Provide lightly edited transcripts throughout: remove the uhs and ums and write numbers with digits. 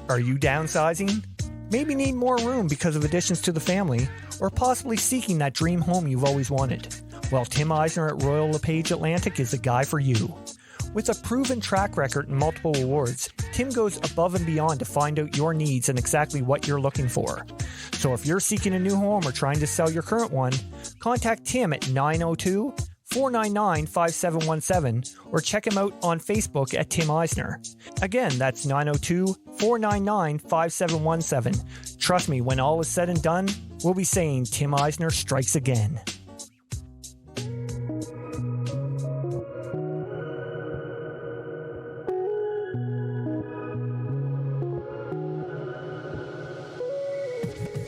Are you downsizing? Maybe need more room because of additions to the family, or possibly seeking that dream home you've always wanted? Well, Tim Eisner at Royal LePage Atlantic is the guy for you. With a proven track record and multiple awards, Tim goes above and beyond to find out your needs and exactly what you're looking for. So if you're seeking a new home or trying to sell your current one, contact Tim at 902-499-5717 or check him out on Facebook at Tim Eisner. Again, that's 902-499-5717. Trust me, when all is said and done, we'll be saying Tim Eisner strikes again.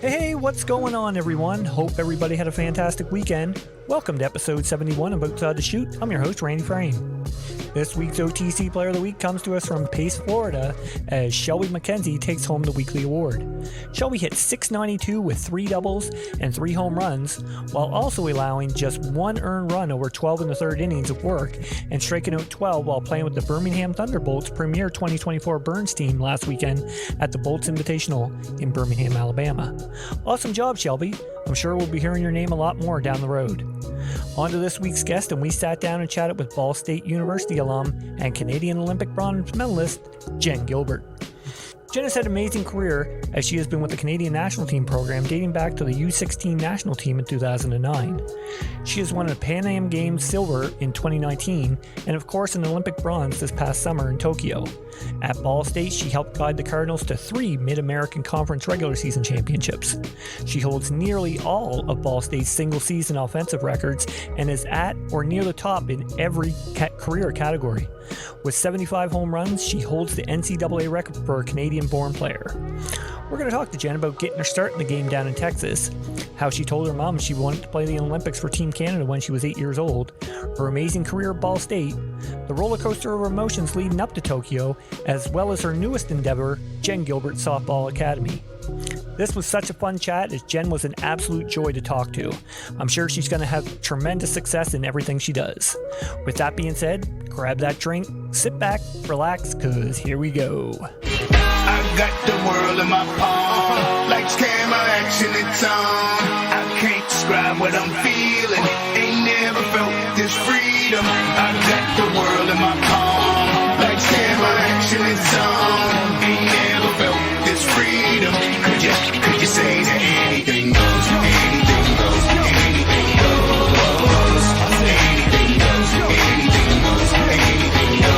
Hey, what's going on, everyone? Hope everybody had a fantastic weekend. Welcome to episode 71 of Outside the Chute. I'm your host, Randy Frame. This week's OTC Player of the Week comes to us from Pace, Florida, as Shelby McKenzie takes home the weekly award. Shelby hit .692 with 3 doubles and 3 home runs, while also allowing just 1 earned run over 12 in the third innings of work and striking out 12 while playing with the Birmingham Thunderbolts Premier 2024 Burns team last weekend at the Bolts Invitational in Birmingham, Alabama. Awesome job, Shelby. I'm sure we'll be hearing your name a lot more down the road. On to this week's guest, and we sat down and chatted with Ball State University alum and Canadian Olympic Bronze Medalist, Jen Gilbert. Jen has had an amazing career as she has been with the Canadian National Team program dating back to the U16 National Team in 2009. She has won a Pan Am Games silver in 2019 and of course an Olympic bronze this past summer in Tokyo. At Ball State, she helped guide the Cardinals to 3 Mid-American Conference regular season championships. She holds nearly all of Ball State's single-season offensive records and is at or near the top in every career category. With 75 home runs, she holds the NCAA record for a Canadian-born player. We're going to talk to Jen about getting her start in the game down in Texas, how she told her mom she wanted to play the Olympics for Team Canada when she was 8 years old, her amazing career at Ball State, the roller coaster of emotions leading up to Tokyo, as well as her newest endeavor, Jen Gilbert Softball Academy. This was such a fun chat as Jen was an absolute joy to talk to. I'm sure she's going to have tremendous success in everything she does. With that being said, grab that drink, sit back, relax, cause here we go. I got the world in my palm, like camera action, it's on. I can't describe what I'm feeling, ain't never felt this freedom. I got the world in my palm, like camera action, it's on. Ain't never felt this freedom. Could you say that anything goes, anything goes, anything goes, anything goes, anything goes, anything goes.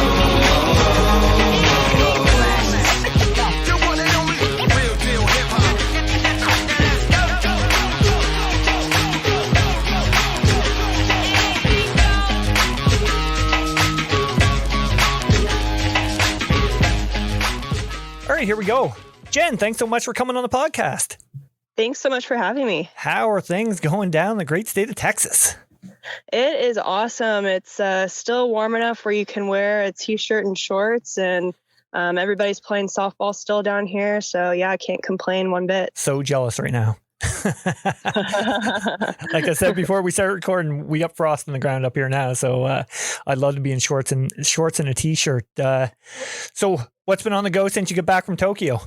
All right, here we go. Jen, thanks so much for coming on the podcast. Thanks so much for having me. How are things going down in the great state of Texas? It is awesome. It's still warm enough where you can wear a t-shirt and shorts, and everybody's playing softball still down here. So yeah, I can't complain one bit. So jealous right now. Like I said before we started recording, we got frost in the ground up here now. So I'd love to be in shorts and a t-shirt. So what's been on the go since you got back from Tokyo?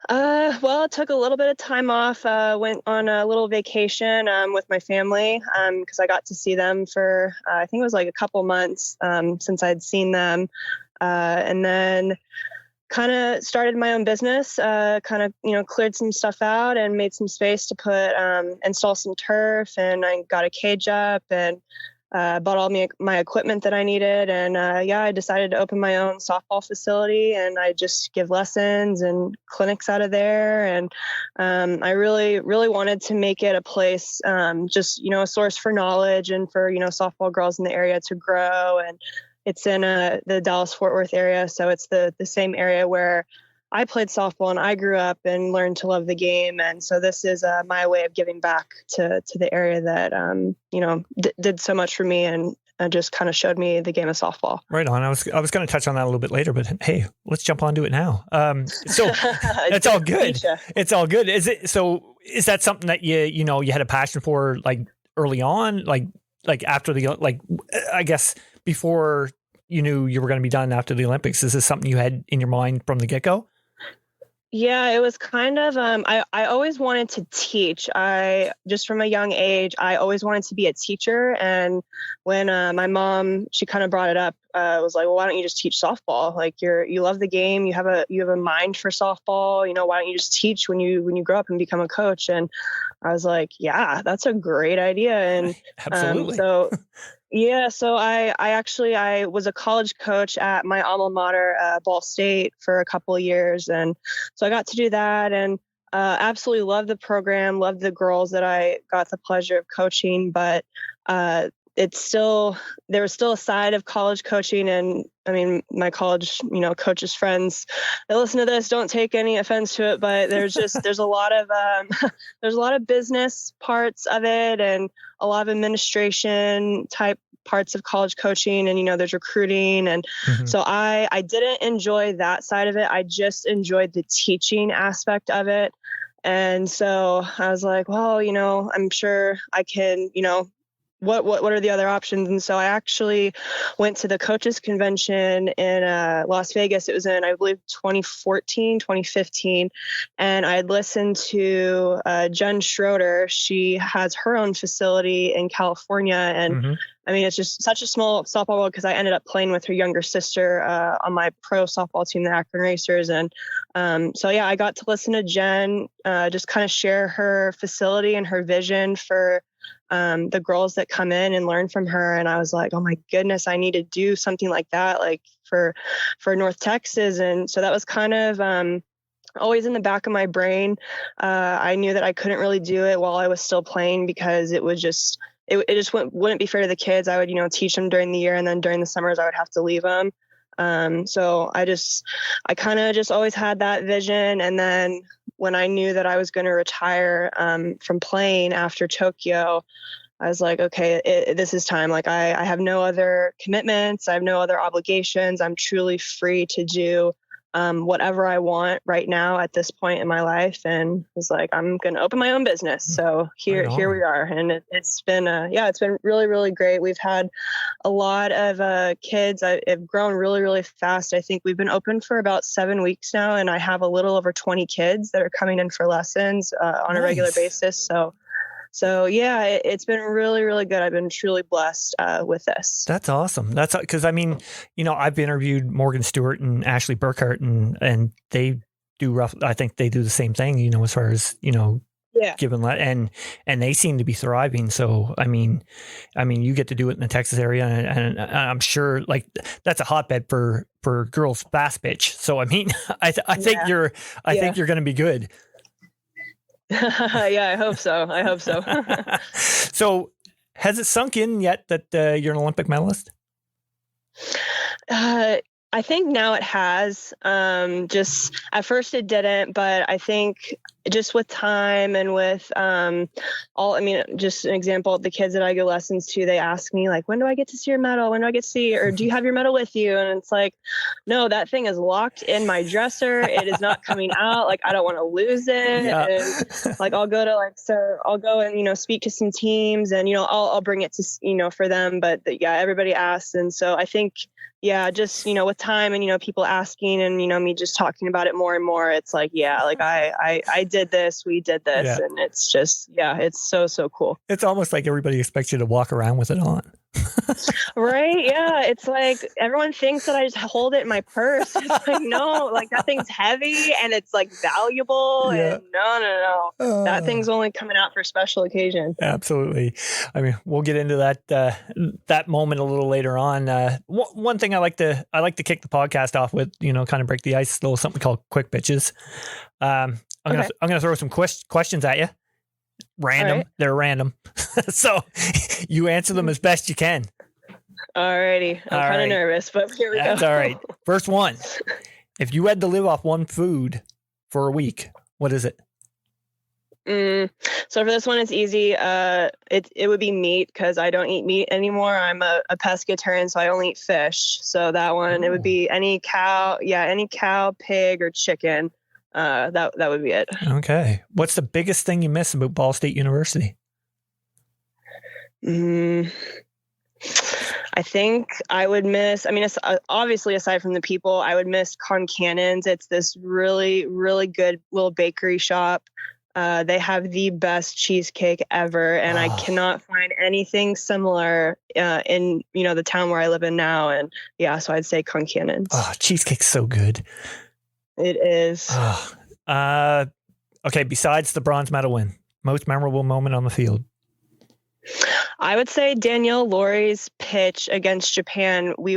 Well, I took a little bit of time off, went on a little vacation with my family because I got to see them for, I think it was like a couple months since I'd seen them. And then kind of started my own business, cleared some stuff out and made some space to put, install some turf, and I got a cage up and bought all my equipment that I needed. And I decided to open my own softball facility, and I just give lessons and clinics out of there. And I really, really wanted to make it a place, a source for knowledge and for, softball girls in the area to grow. And it's in the Dallas-Fort Worth area. So it's the same area where I played softball and I grew up and learned to love the game. And so this is my way of giving back to the area that, did so much for me and just kind of showed me the game of softball. Right on. I was going to touch on that a little bit later, but hey, let's jump onto it now. So it's all good. It's all good. Is that something that you had a passion for like early on, like after I guess before you knew you were going to be done after the Olympics? Is this something you had in your mind from the get-go? Yeah, it was kind of, I always wanted to teach. Just from a young age, I always wanted to be a teacher. And when my mom, she kind of brought it up, was like, well, why don't you just teach softball? Like you love the game. You have a mind for softball. Why don't you just teach when you grow up and become a coach? And I was like, yeah, that's a great idea. And Absolutely. Yeah, so I was a college coach at my alma mater, Ball State, for a couple of years, and so I got to do that, and absolutely loved the program, loved the girls that I got the pleasure of coaching. But there was still a side of college coaching, and I mean, my college, coaches friends that listen to this, don't take any offense to it, but there's a lot of there's a lot of business parts of it, and a lot of administration type parts of college coaching, and there's recruiting, and so I didn't enjoy that side of it. I just enjoyed the teaching aspect of it. And so I was like, well, I'm sure I can, what are the other options? And so I actually went to the coaches convention in Las Vegas. It was in, I believe, 2015. And I had listened to Jen Schroeder. She has her own facility in California. And I mean, it's just such a small softball world, because I ended up playing with her younger sister on my pro softball team, the Akron Racers. And so, yeah, I got to listen to Jen just kind of share her facility and her vision for the girls that come in and learn from her. And I was like, oh my goodness, I need to do something like that, like for North Texas. And so that was kind of always in the back of my brain. I knew that I couldn't really do it while I was still playing, because it was just, it just wouldn't be fair to the kids. I would, teach them during the year, and then during the summers I would have to leave them. So I kind of just always had that vision. And then when I knew that I was going to retire from playing after Tokyo, I was like, okay, this is time. Like I have no other commitments. I have no other obligations. I'm truly free to do whatever I want right now at this point in my life. And was like, I'm going to open my own business. So here we are. And it's been, it's been really, really great. We've had a lot of kids. I've grown really, really fast. I think we've been open for about 7 weeks now, and I have a little over 20 kids that are coming in for lessons on a regular basis. So yeah, it's been really, really good. I've been truly blessed with this. That's awesome. That's because I mean, I've interviewed Morgan Stewart and Ashley Burkhart, and they do I think they do the same thing. As far as given and they seem to be thriving. So I mean, you get to do it in the Texas area, and I'm sure like that's a hotbed for girls fast pitch. So I mean, I think you're going to be good. Yeah, I hope so. So has it sunk in yet that you're an Olympic medalist? I think now it has. Just at first it didn't, but I think just with time and with just an example, the kids that I give lessons to, they ask me like, when do I get to see your medal? When do I get to see, or do you have your medal with you? And it's like, no, that thing is locked in my dresser. It is not coming out. Like, I don't want to lose it. Yeah. And like, I'll go and, speak to some teams, and, I'll bring it to, for them. But everybody asks. And so I think, just, with time and, people asking and, me just talking about it more and more, it's like, like I did this, we did this. And it's just, it's so cool. It's almost like everybody expects you to walk around with it on. Right. Yeah. It's like everyone thinks that I just hold it in my purse. It's like, no, like that thing's heavy and it's like valuable. Yeah. And no. That thing's only coming out for special occasion. Absolutely. I mean, we'll get into that moment a little later on. One thing I like to kick the podcast off with, kind of break the ice, a little something called quick pitches. I'm gonna throw some questions at you. Random. Right. They're random. So you answer them as best you can. Alrighty. I'm kind of nervous, but here we go. That's all right. First one. If you had to live off one food for a week, what is it? So for this one, it's easy. It would be meat, because I don't eat meat anymore. I'm a pescatarian, so I only eat fish. So that one, It would be any cow, pig, or chicken. That would be it. Okay. What's the biggest thing you miss about Ball State University? I think I would miss, I mean, obviously aside from the people, I would miss Cannon's. It's this really, really good little bakery shop. They have the best cheesecake ever, and I cannot find anything similar in, the town where I live in now. And yeah, so I'd say Cannon's. Oh, cheesecake's so good. It is. Okay, besides the bronze medal win, most memorable moment on the field? I would say Danielle Laurie's pitch against Japan. We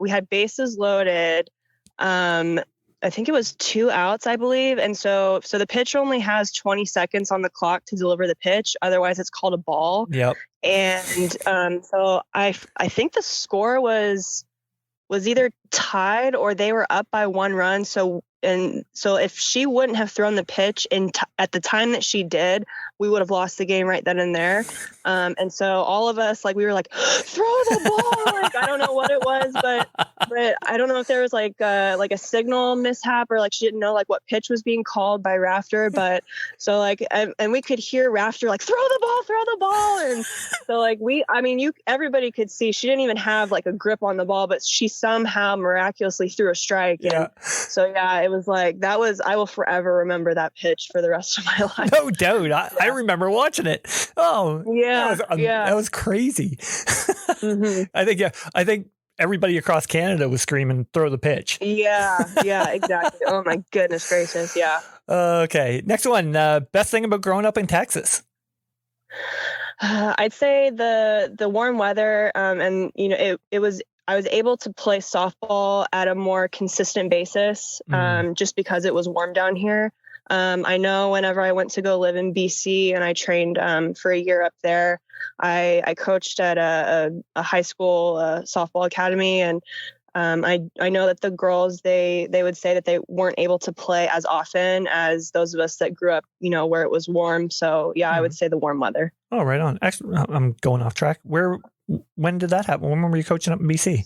had bases loaded. I think it was 2 outs, I believe. And so the pitcher only has 20 seconds on the clock to deliver the pitch. Otherwise it's called a ball. Yep. And so I think the score was either tied or they were up by 1 run. So if she wouldn't have thrown the pitch at the time that she did, we would have lost the game right then and there. And so all of us, we were like, throw the ball. I don't know what it was, but I don't know if there was like a signal mishap or she didn't know what pitch was being called by Rafter. But so and we could hear Rafter throw the ball. And so everybody could see she didn't even have a grip on the ball, but she somehow miraculously threw a strike. Yeah. And so yeah, it was I will forever remember that pitch for the rest of my life. No doubt. I remember watching it. Oh yeah. That was crazy. Mm-hmm. I think everybody across Canada was screaming, throw the pitch. Yeah, exactly. Oh my goodness gracious. Yeah. Okay. Next one. Best thing about growing up in Texas? I'd say the warm weather. And I was able to play softball at a more consistent basis, just because it was warm down here. I know whenever I went to go live in BC and I trained for a year up there, I coached at a high school softball academy. And I know that the girls, they would say that they weren't able to play as often as those of us that grew up, where it was warm. So yeah, I would say the warm weather. Oh, right on. Actually, I'm going off track. When did that happen? When were you coaching up in BC?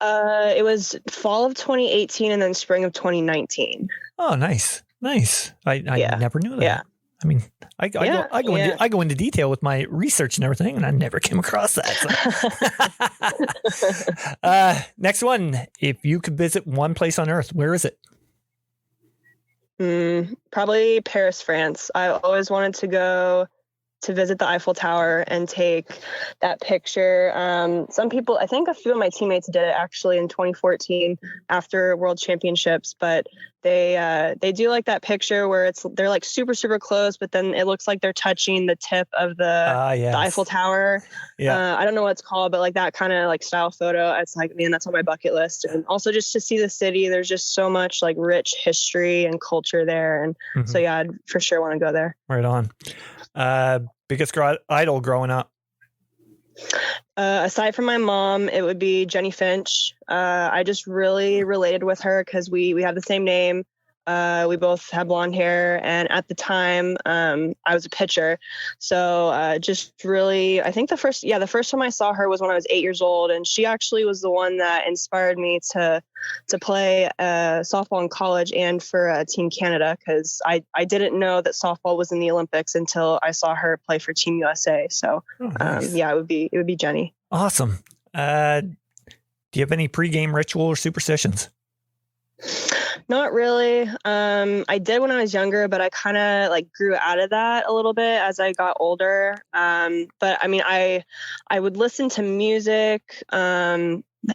It was fall of 2018 and then spring of 2019. Oh, nice. I never knew that. Yeah. I mean, I go into detail with my research and everything, and I never came across that. So. Next one. If you could visit one place on Earth, where is it? Probably Paris, France. I always wanted to go to visit the Eiffel Tower and take that picture. Some people, I think a few of my teammates did it actually in 2014 after World Championships, but they do that picture where they're super, super close, but then it looks like they're touching the tip of the Eiffel Tower. Yeah. I don't know what it's called, but that kind of style photo. It's man, that's on my bucket list. And also just to see the city, there's just so much rich history and culture there. And so yeah, I'd for sure want to go there. Right on. Biggest idol growing up? Aside from my mom, it would be Jenny Finch. I just really related with her because we have the same name. We both have blonde hair, and at the time, I was a pitcher. So just really, I think the first time I saw her was when I was 8 years old, and she actually was the one that inspired me to play softball in college and for Team Canada, because I didn't know that softball was in the Olympics until I saw her play for Team USA. So nice. Yeah, it would be Jenny. Awesome. Do you have any pregame ritual or superstitions? Not really. I did when I was younger, but I kind of grew out of that a little bit as I got older. But I mean, I would listen to music,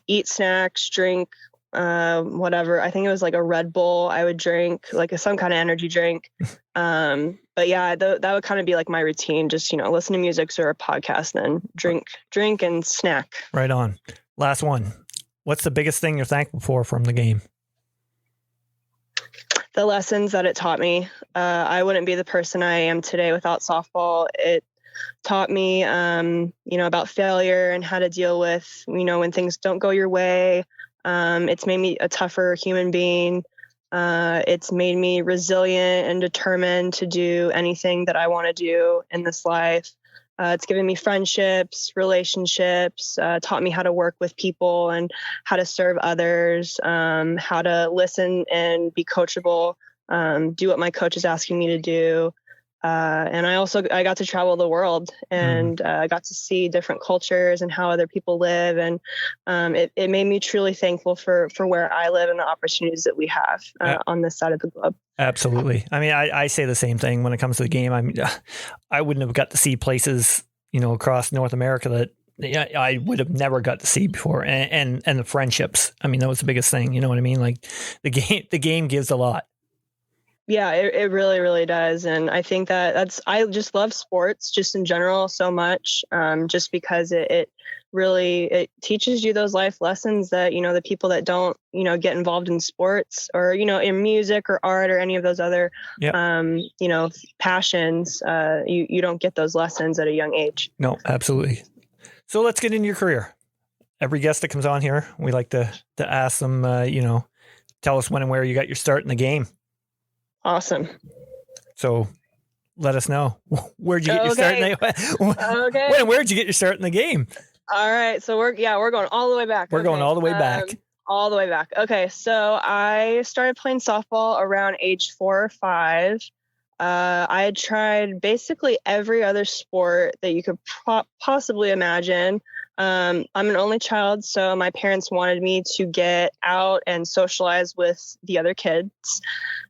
eat snacks, drink, whatever. I think it was a Red Bull I would drink, some kind of energy drink. But yeah, that would kind of be my routine. Just, listen to music or a podcast and then drink and snack. Right on. Last one. What's the biggest thing you're thankful for from the game? The lessons that it taught me. I wouldn't be the person I am today without softball. It taught me, about failure and how to deal with, when things don't go your way. It's made me a tougher human being. It's made me resilient and determined to do anything that I want to do in this life. It's given me friendships, relationships, taught me how to work with people and how to serve others, how to listen and be coachable, do what my coach is asking me to do. And I got to travel the world and got to see different cultures and how other people live. And it made me truly thankful for where I live and the opportunities that we have on this side of the globe. Absolutely. I mean, I say the same thing when it comes to the game. I mean, I wouldn't have got to see places, across North America that I would have never got to see before. And the friendships. I mean, that was the biggest thing. You know what I mean? Like the game gives a lot. Yeah, it really, really does. And I think I just love sports just in general so much, just because it really teaches you those life lessons that, the people that don't, get involved in sports or, in music or art or any of those other, passions, you don't get those lessons at a young age. No, absolutely. So let's get into your career. Every guest that comes on here, we like to ask them, tell us when and where you got your start in the game. Awesome. So let us know. Where'd you get your start in the Okay. Where'd you get your start in the game? All right. So we're going all the way back. We're going all the way back. All the way back. Okay. So I started playing softball around age 4 or 5. I had tried basically every other sport that you could possibly imagine. I'm an only child, so my parents wanted me to get out and socialize with the other kids.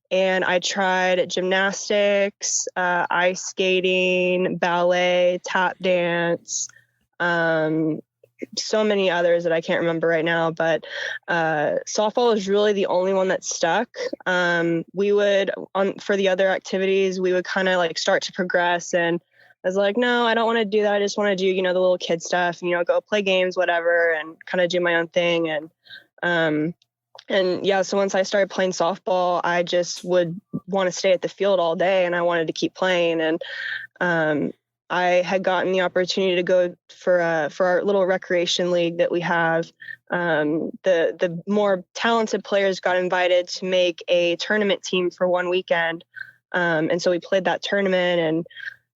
And I tried gymnastics, ice skating, ballet, tap dance, so many others that I can't remember right now. But softball was really the only one that stuck. We would, for the other activities, we would kind of like start to progress. And I was like, no, I don't want to do that. I just want to do, the little kid stuff, go play games, whatever, and kind of do my own thing. And yeah, so once I started playing softball, I just would want to stay at the field all day and I wanted to keep playing. And I had gotten the opportunity to go for our little recreation league that we have. The more talented players got invited to make a tournament team for one weekend. And so we played that tournament, and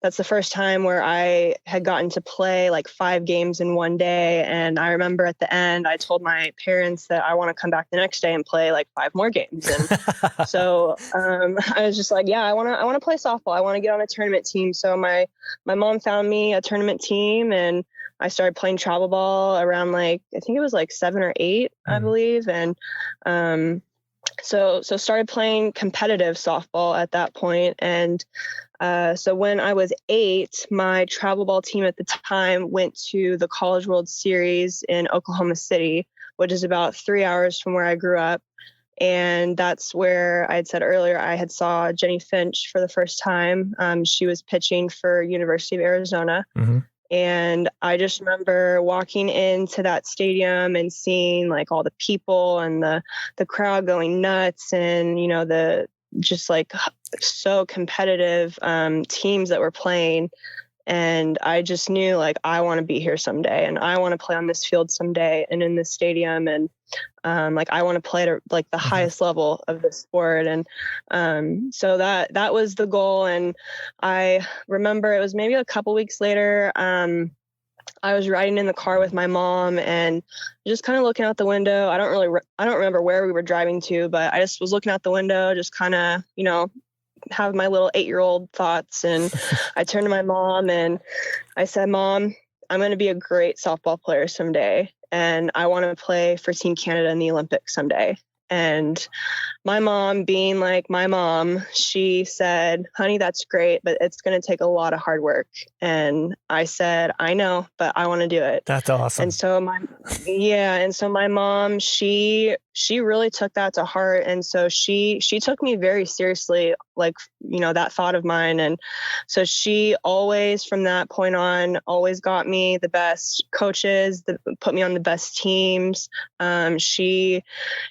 that's the first time where I had gotten to play like 5 games in one day. And I remember at the end, I told my parents that I want to come back the next day and play like 5 more games. And so I was just like, yeah, I want to play softball. I want to get on a tournament team. So my mom found me a tournament team, and I started playing travel ball around I think it was 7 or 8, I believe. And so started playing competitive softball at that point. And so when I was 8, my travel ball team at the time went to the College World Series in Oklahoma City, which is about 3 hours from where I grew up. And that's where I had said earlier, I had saw Jenny Finch for the first time. She was pitching for University of Arizona. Mm-hmm. And I just remember walking into that stadium and seeing all the people and the crowd going nuts, and, the just so competitive teams that were playing. And I just knew I want to be here someday, and I want to play on this field someday and in this stadium. And I want to play at the highest level of the sport. And so that was the goal. And I remember it was maybe a couple weeks later, I was riding in the car with my mom and just kind of looking out the window. I don't remember where we were driving to, but I just was looking out the window, just kind of, have my little 8-year-old thoughts. And I turned to my mom and I said, Mom, I'm going to be a great softball player someday, and I want to play for Team Canada in the Olympics someday. And my mom, being like my mom, she said, honey, that's great, but it's going to take a lot of hard work. And I said, I know, but I want to do it. That's awesome. And so my mom, she really took that to heart. And so she took me very seriously, that thought of mine. And so she always, from that point on, always got me the best coaches, put me on the best teams. She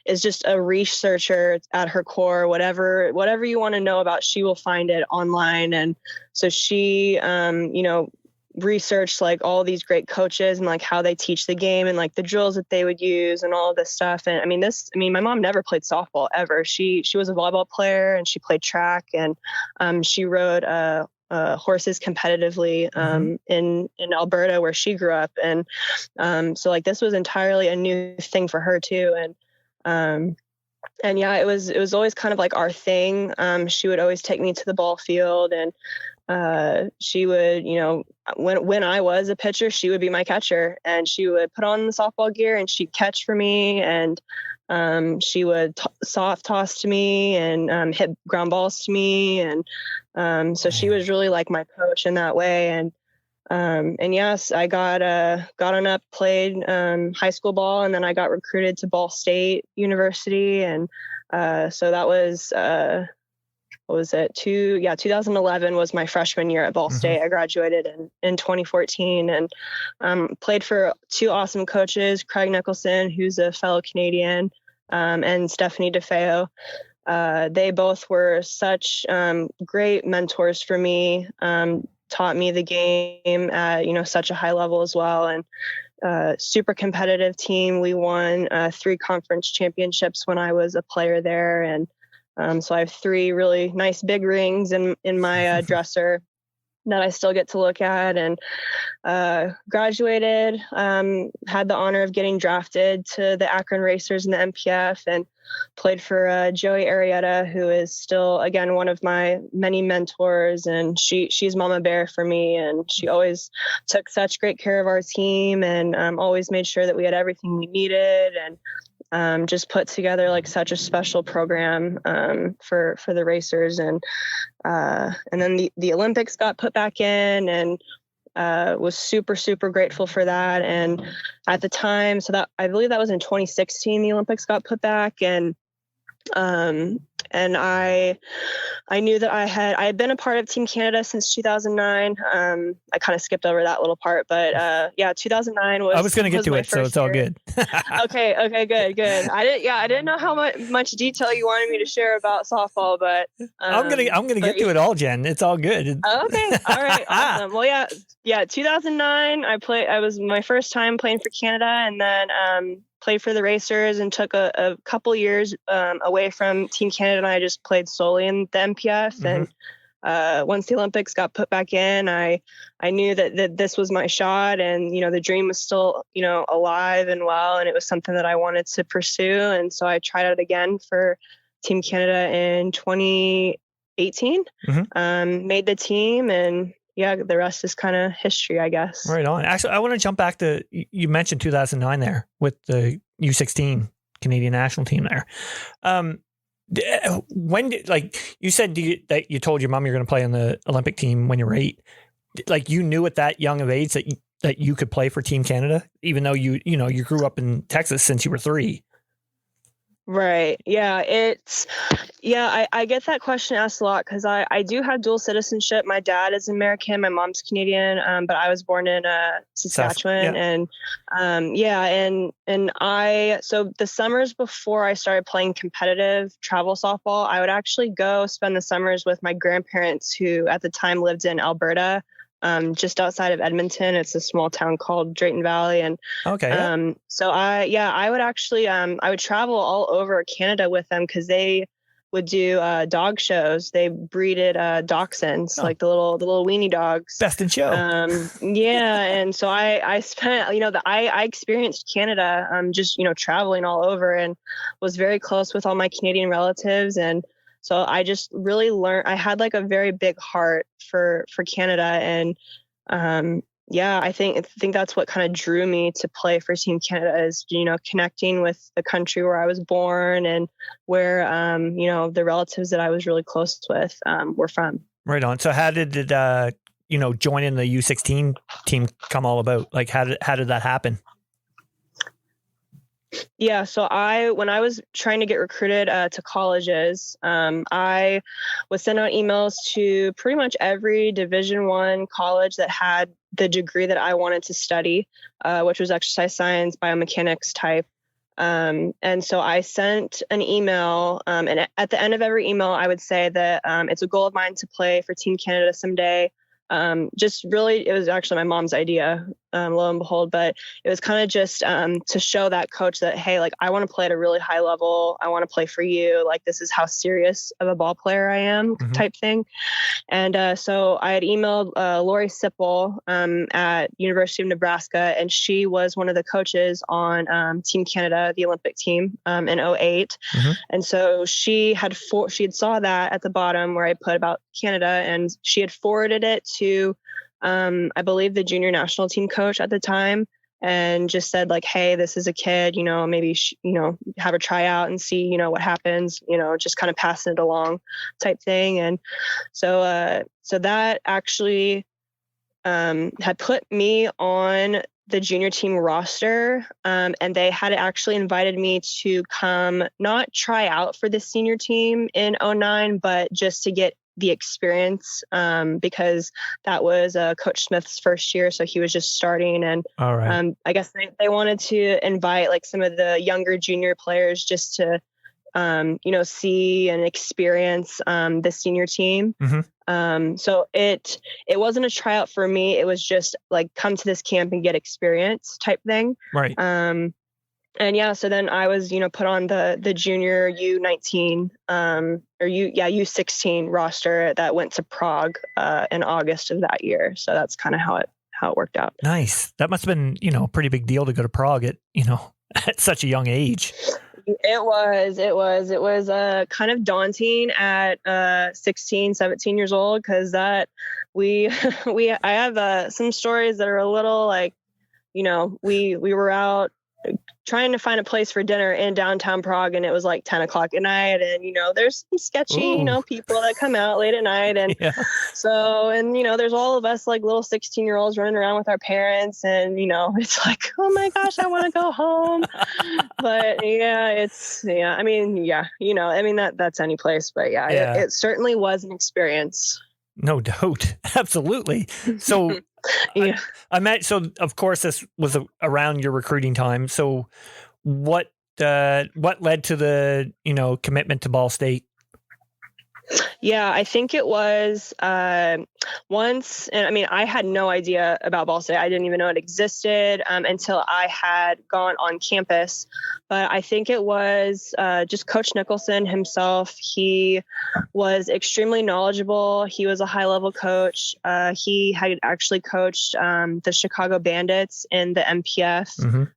is just a researcher at her core. Whatever you want to know about, she will find it online. And so she, researched all these great coaches and how they teach the game and the drills that they would use and all of this stuff. And my mom never played softball ever. She was a volleyball player, and she played track, and she rode horses competitively in Alberta, where she grew up. And so this was entirely a new thing for her too. And yeah, it was always kind of our thing. She would always take me to the ball field, and she would, when I was a pitcher, she would be my catcher, and she would put on the softball gear and she'd catch for me, and she would soft toss to me and hit ground balls to me, and so she was really like my coach in that way. And yes, I got on up, played high school ball, and then I got recruited to Ball State University, and so that was what was it? 2011 was my freshman year at Ball State. I graduated in 2014, and played for two awesome coaches, Craig Nicholson, who's a fellow Canadian, and Stephanie DeFeo. They both were such great mentors for me, taught me the game at, such a high level as well. And super competitive team. We won 3 conference championships when I was a player there. And so I have 3 really nice big rings in my dresser that I still get to look at, and graduated, had the honor of getting drafted to the Akron Racers in the MPF, and played for Joey Arrieta, who is still, again, one of my many mentors, and she's Mama Bear for me, and she always took such great care of our team, and always made sure that we had everything we needed, and just put together like such a special program for the racers, and then the Olympics got put back in, and was super, super grateful for that. And at the time, so that I believe that was in 2016, the Olympics got put back, and I knew that I had been a part of Team Canada since 2009. I kind of skipped over that little part, but 2009 was. I was going to get to it, so it's all good. Okay, good. I didn't know how much detail you wanted me to share about softball, but I'm gonna get to it all, Jen. It's all good. Okay, all right, awesome. Well, 2009. I was my first time playing for Canada, and then played for the Racers, and took a couple years away from Team Canada, and I just played solely in the MPF. And once the Olympics got put back in, I knew that this was my shot, and the dream was still alive and well, and it was something that I wanted to pursue. And so I tried it again for Team Canada in 2018, made the team, and the rest is kind of history, I guess. Right on. Actually, I want to jump back to, you mentioned 2009 there with the U16 Canadian National Team there. When did, you said that you told your mom you're going to play on the Olympic team when you were 8. You knew at that young of age that you could play for Team Canada, even though you grew up in Texas since you were 3. Right. Yeah. I get that question asked a lot, because I do have dual citizenship. My dad is American, my mom's Canadian, but I was born in Saskatchewan. So the summers before I started playing competitive travel softball, I would actually go spend the summers with my grandparents, who at the time lived in Alberta, just outside of Edmonton. It's a small town called Drayton Valley. And so I would actually I would travel all over Canada with them, because they would do dog shows. They breeded dachshunds, like the little weenie dogs. Best in show. And so I spent, I experienced Canada just traveling all over, and was very close with all my Canadian relatives. And so I just really learned, I had like a very big heart for Canada. And I think that's what kind of drew me to play for Team Canada, is, connecting with the country where I was born, and where, the relatives that I was really close with were from. Right on. So how did joining the U16 team come all about? How did that happen? Yeah, so when I was trying to get recruited to colleges, I was sent out emails to pretty much every Division I college that had the degree that I wanted to study, which was exercise science, biomechanics type. And so I sent an email, and at the end of every email, I would say that it's a goal of mine to play for Team Canada someday. Just really, it was actually my mom's idea. lo and behold. But it was kind of just to show that coach that, hey, like, I want to play at a really high level. I want to play for you. Like, this is how serious of a ball player I am, type thing. And so I had emailed Lori Sipple at University of Nebraska, and she was one of the coaches on Team Canada, the Olympic team, in 2008. And so she had saw that at the bottom where I put about Canada, and she had forwarded it to I believe the junior national team coach at the time, and just said like, hey, this is a kid, maybe, have a tryout and see, what happens, just kind of passing it along type thing. And so that actually had put me on the junior team roster. And they had actually invited me to come, not try out for the senior team in 2009, but just to get the experience, because that was Coach Smith's first year. So he was just starting. And all right. I guess they wanted to invite like some of the younger junior players just to, see and experience the senior team. So it wasn't a tryout for me. It was just like, come to this camp and get experience type thing. Right. And yeah, so then I was, put on the junior U19 or U16 roster that went to Prague in August of that year. So that's kind of how it worked out. Nice. That must have been, a pretty big deal to go to Prague at, at such a young age. It was kind of daunting at 16, 17 years old, because that I have some stories that are a little like, we were out trying to find a place for dinner in downtown Prague, and it was like 10 o'clock at night, and there's some sketchy people that come out late at night, and so, and there's all of us like little 16-year-olds running around with our parents, and it's like, oh my gosh, I want to go home. But that's any place, but it certainly was an experience. No doubt. Absolutely. So so of course this was around your recruiting time. So what led to the, commitment to Ball State? Yeah, I think it was once, and I mean, I had no idea about Ball State. I didn't even know it existed until I had gone on campus. But I think it was just Coach Nicholson himself. He was extremely knowledgeable. He was a high-level coach. He had actually coached the Chicago Bandits in the MPF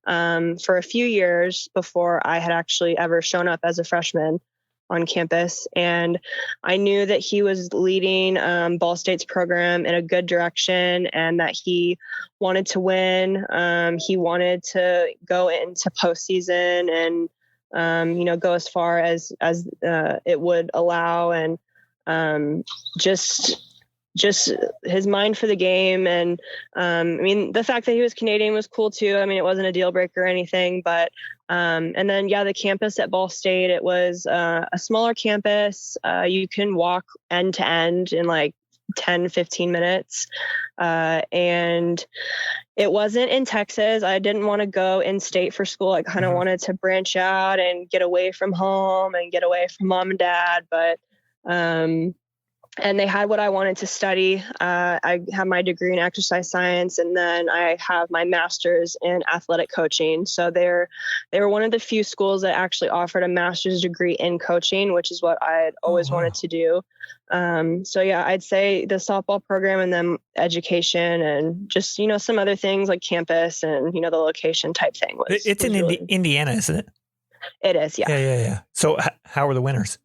for a few years before I had actually ever shown up as a freshman on campus. And I knew that he was leading Ball State's program in a good direction, and that he wanted to win. He wanted to go into postseason and, go as far as it would allow. And just his mind for the game. And the fact that he was Canadian was cool too. I mean, it wasn't a deal breaker or anything, but and then the campus at Ball State, it was a smaller campus. You can walk end to end in like 10, 15 minutes. And it wasn't in Texas. I didn't want to go in state for school. I kind of wanted to branch out and get away from home and get away from mom and dad. But and they had what I wanted to study. I have my degree in exercise science, and then I have my master's in athletic coaching. So they were one of the few schools that actually offered a master's degree in coaching, which is what I had always wanted to do. So yeah, I'd say the softball program, and then education, and just, some other things like campus and, the location type thing. It's in really... Indiana, isn't it? It is, yeah. Yeah. So how are the winters?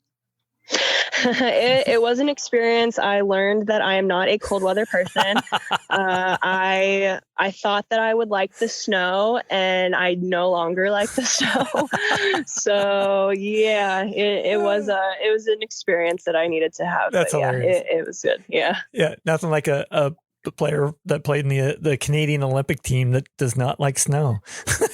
It was an experience. I learned that I am not a cold weather person. I thought that I would like the snow, and I no longer like the snow. So yeah, it was an experience that I needed to have. That's hilarious. It was good. Yeah. Yeah. Nothing like a player that played in the Canadian Olympic team that does not like snow.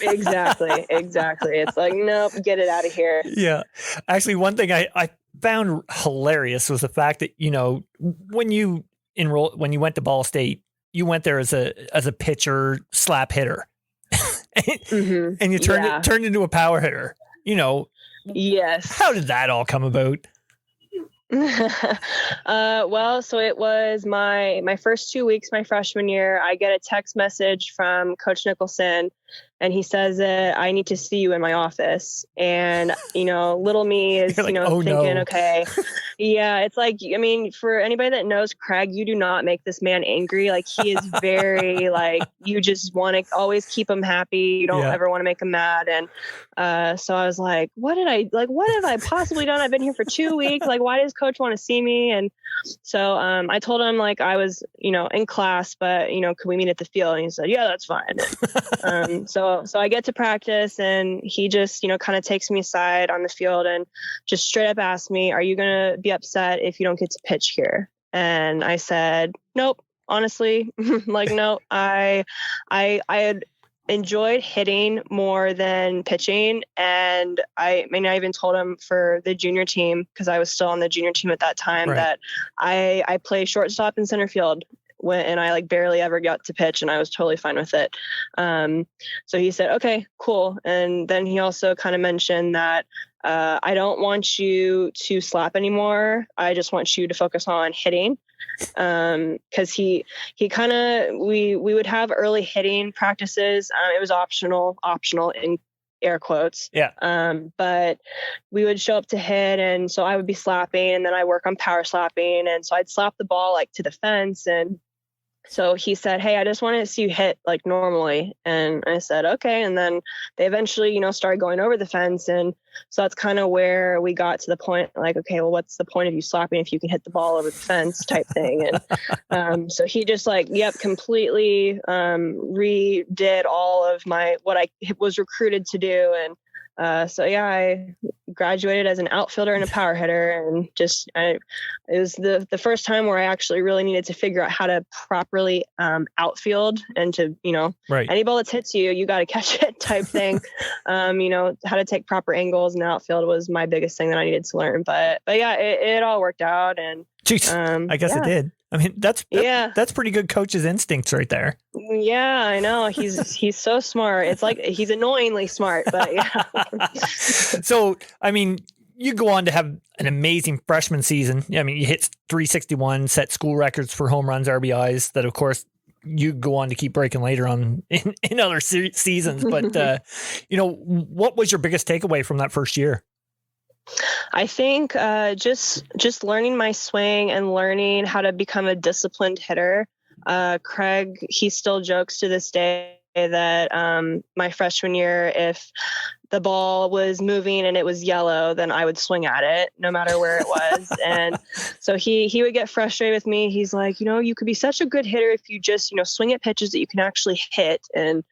Exactly. It's like, nope, get it out of here. Yeah. Actually, one thing I found hilarious was the fact that, when you went to Ball State, you went there as a pitcher slap hitter and you turned into a power hitter, Yes. How did that all come about? Well, so it was my first 2 weeks, my freshman year. I get a text message from Coach Nicholson, and he says that I need to see you in my office. And, little me is, You're like, oh, thinking, no. okay. Yeah, it's like, I mean, for anybody that knows Craig, you do not make this man angry. Like, he is very, like, you just want to always keep him happy. You don't ever want to make him mad. And so I was like, what have I possibly done? I've been here for 2 weeks. Like, why does Coach want to see me? And so I told him, like, I was, in class, but, could we meet at the field? And he said, yeah, that's fine. So I get to practice, and he just, kind of takes me aside on the field and just straight up asked me, are you going to be upset if you don't get to pitch here? And I said, nope, honestly, like, no, I had enjoyed hitting more than pitching. And I even told him for the junior team, because I was still on the junior team at that time, that I play shortstop and center field. And I barely ever got to pitch, and I was totally fine with it. So he said, okay, cool. And then he also kind of mentioned that I don't want you to slap anymore. I just want you to focus on hitting. Cause he kind of, we would have early hitting practices. It was optional in air quotes. Yeah. But we would show up to hit, and so I would be slapping, and then I work on power slapping. And so I'd slap the ball to the fence. And so he said, hey, I just wanted to see you hit like normally. And I said, okay. And then they eventually, started going over the fence. And so that's kind of where we got to the point, like, okay, well, what's the point of you slapping if you can hit the ball over the fence type thing? And so he just completely redid all of what I was recruited to do. And so yeah, I graduated as an outfielder and a power hitter, and it was the first time where I actually really needed to figure out how to properly outfield, and to, any ball that hits you, you got to catch it type thing. How to take proper angles in the outfield was my biggest thing that I needed to learn. But yeah, it all worked out. And I guess it did. I mean, that's pretty good coach's instincts right there. Yeah, I know. He's so smart. It's like he's annoyingly smart, but yeah. So, I mean, you go on to have an amazing freshman season. I mean, you hit 361, set school records for home runs, RBIs, that of course you go on to keep breaking later on in other seasons. But, what was your biggest takeaway from that first year? I think just learning my swing and learning how to become a disciplined hitter. Craig, he still jokes to this day that my freshman year, if the ball was moving and it was yellow, then I would swing at it no matter where it was. And so he would get frustrated with me. He's like, you could be such a good hitter if you just, swing at pitches that you can actually hit. And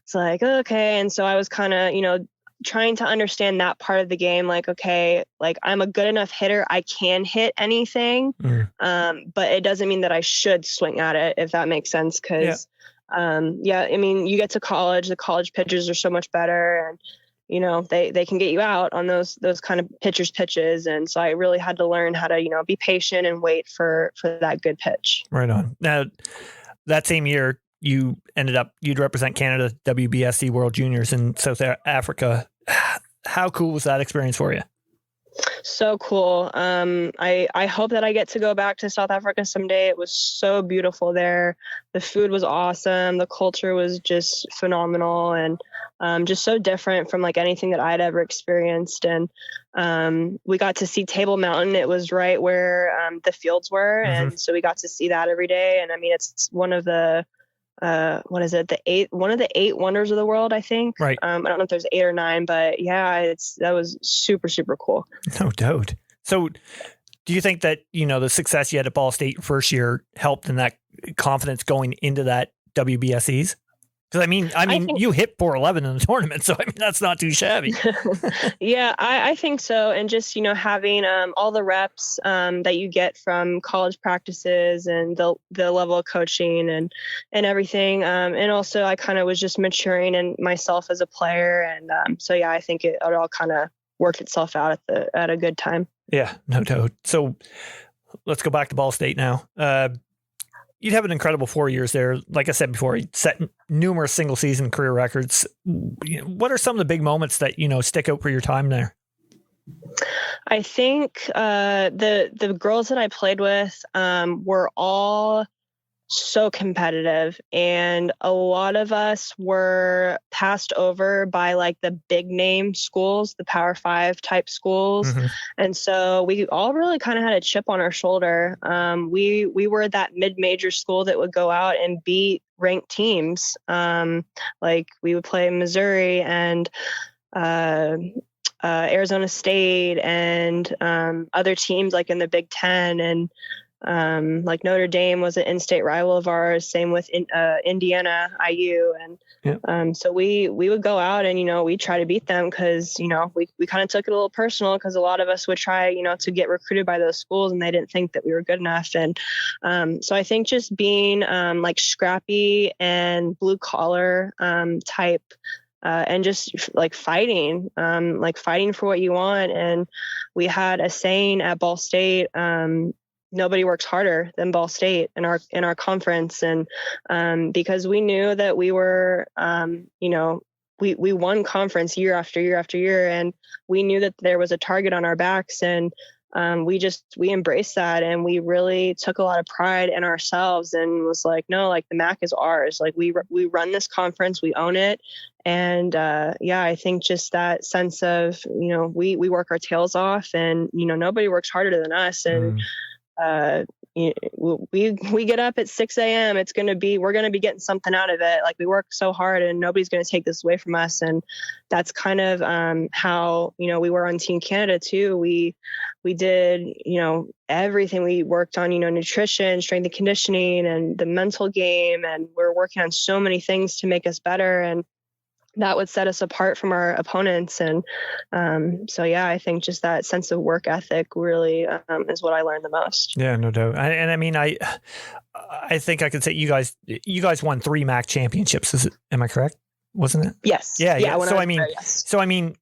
it's like, okay. And so I was kind of, trying to understand that part of the game, like, okay, like I'm a good enough hitter, I can hit anything, but it doesn't mean that I should swing at it, if that makes sense. Because I mean, you get to college, the college pitchers are so much better, and they can get you out on those kind of pitches, and so I really had to learn how to be patient and wait for that good pitch. Right on. Now, that same year, you'd represent Canada WBSC World Juniors in South Africa. How cool was that experience for you? So cool. I hope that I get to go back to South Africa someday. It was so beautiful there. The food was awesome. The culture was just phenomenal, and just so different from anything that I'd ever experienced. And we got to see Table Mountain. It was right where the fields were. Mm-hmm. And so we got to see that every day. And I mean, it's one of the one of the 8 wonders of the world, I think. Right. I don't know if there's 8 or 9, but yeah, that was super, super cool. No doubt. So do you think that, the success you had at Ball State your first year helped in that confidence going into that WBSCs? Because I mean, you hit 411 in the tournament, so I mean that's not too shabby. Yeah, I think so, and just having all the reps that you get from college practices and the level of coaching and everything, and also I kind of was just maturing in myself as a player, and so yeah, I think it all kind of worked itself out at a good time. Yeah, no doubt. So let's go back to Ball State now. You'd have an incredible 4 years there. Like I said before, you set numerous single season career records. What are some of the big moments that, stick out for your time there? I think the girls that I played with were all so competitive, and a lot of us were passed over by like the big name schools, the Power 5 type schools. Mm-hmm. And so we all really kind of had a chip on our shoulder. We were that mid-major school that would go out and beat ranked teams. Like we would play Missouri and Arizona State and other teams like in the Big Ten, and like Notre Dame was an in-state rival of ours. Same with Indiana, IU, and so we would go out and we try to beat them because we kind of took it a little personal because a lot of us would try to get recruited by those schools and they didn't think that we were good enough. And so I think just being like scrappy and blue collar type. And just like fighting for what you want. And we had a saying at Ball State, nobody works harder than Ball State in our conference. And because we knew that we were, we won conference year after year after year, and we knew that there was a target on our backs, and we embraced that, and we really took a lot of pride in ourselves and was like, no, like the MAC is ours. Like we run this conference, we own it. And I think just that sense of, we work our tails off, and, nobody works harder than us. And we get up at 6 a.m. We're going to be getting something out of it. Like we work so hard and nobody's going to take this away from us. And that's kind of how, we were on Team Canada too. We did, everything. We worked on, nutrition, strength and conditioning, and the mental game. And we're working on so many things to make us better. And that would set us apart from our opponents. And I think just that sense of work ethic really is what I learned the most. Yeah, no doubt. I mean, I think I could say you guys won 3 MAC championships. Am I correct? Wasn't it? Yes. Yeah. Yes. So I mean,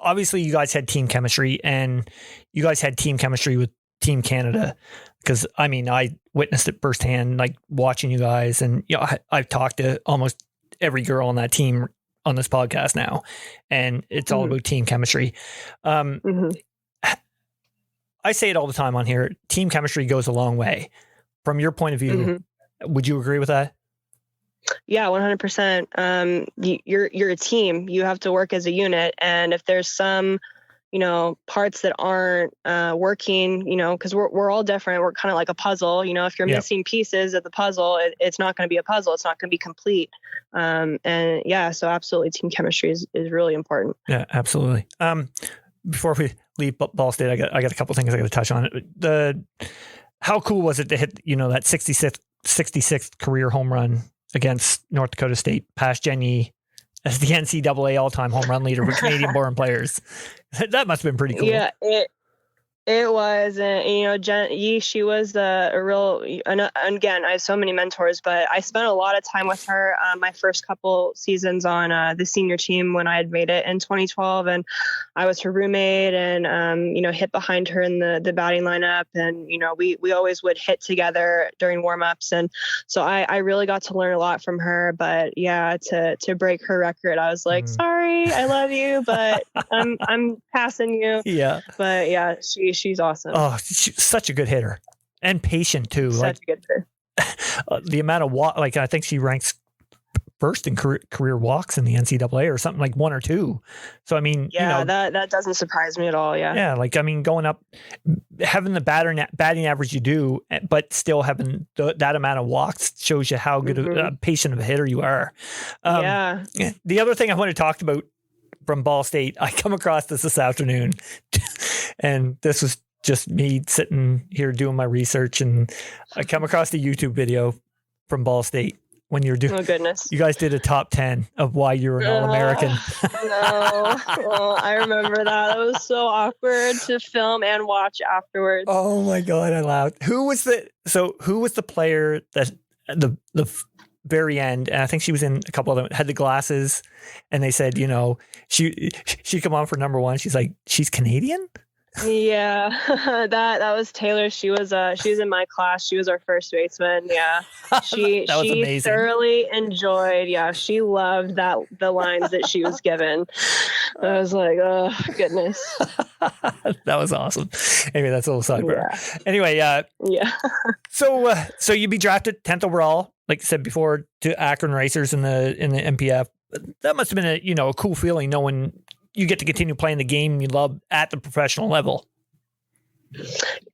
obviously you guys had team chemistry, and you guys had team chemistry with Team Canada. Because I mean, I witnessed it firsthand, like watching you guys, and I've talked to almost every girl on that team on this podcast now, and it's all about team chemistry. I say it all the time on here. Team chemistry goes a long way. From your point of view, would you agree with that? Yeah, 100%. You're a team. You have to work as a unit. And if there's some, parts that aren't working, because we're all different. We're kind of like a puzzle. If you're missing pieces of the puzzle, it's not going to be a puzzle. It's not going to be complete. So absolutely, team chemistry is really important. Yeah, absolutely. Before we leave Ball State, I got a couple things I got to touch on. How cool was it to hit that 66th career home run against North Dakota State, past Jen Yee as the NCAA all-time home run leader for Canadian-born players? That must have been pretty cool. Yeah, it was. And, Jen Yee, she was a real, and again, I have so many mentors, but I spent a lot of time with her my first couple seasons on the senior team when I had made it in 2012. And I was her roommate and, hit behind her in the batting lineup. And, we always would hit together during warmups. And so I really got to learn a lot from her. But yeah, to break her record, I was like, sorry, I love you, but I'm passing you. Yeah. But yeah, she's awesome. Oh, she's such a good hitter and patient too. Such a good hitter. The amount of I think she ranks first in career walks in the NCAA or something, like 1 or 2. So, I mean, that doesn't surprise me at all. Yeah. Yeah. Going up, having the batting average you do, but still having that amount of walks shows you how good a patient of a hitter you are. The other thing I want to talk about from Ball State, I come across this afternoon, and this was just me sitting here doing my research, and I come across the YouTube video from Ball State when you're doing. Oh goodness! You guys did a top 10 of why you're an All-American. No, I remember that. It was so awkward to film and watch afterwards. Oh my god, I laughed. Who was the player that the very end, and I think she was in a couple of them, had the glasses, and they said, she come on for number 1. She's like, she's Canadian? Yeah, that was Taylor. She was in my class. She was our first baseman. Yeah, she thoroughly enjoyed. Yeah, she loved the lines that she was given. I was like, oh goodness. That was awesome. Anyway, that's a little sidebar. Yeah. Anyway, Yeah. so you'd be drafted 10th overall, like I said before, to Akron Racers in the MPF. That must have been a cool feeling knowing you get to continue playing the game you love at the professional level.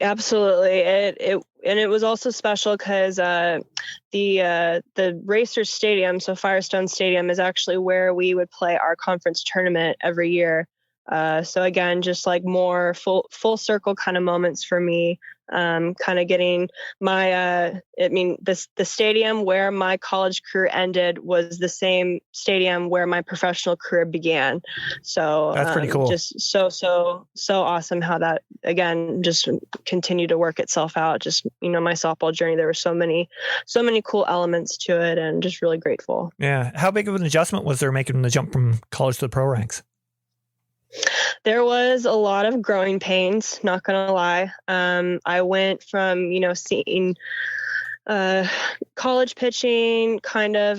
Absolutely. It was also special because the Racers Stadium, so Firestone Stadium, is actually where we would play our conference tournament every year. So again, just like more full circle kind of moments for me. Kind of getting my the stadium where my college career ended was the same stadium where my professional career began. So that's pretty cool. Just so awesome how that again just continued to work itself out. Just my softball journey, there were so many cool elements to it, and just really grateful. Yeah. How big of an adjustment was there making the jump from college to the pro ranks? There was a lot of growing pains, not going to lie. I went from, seeing college pitching kind of,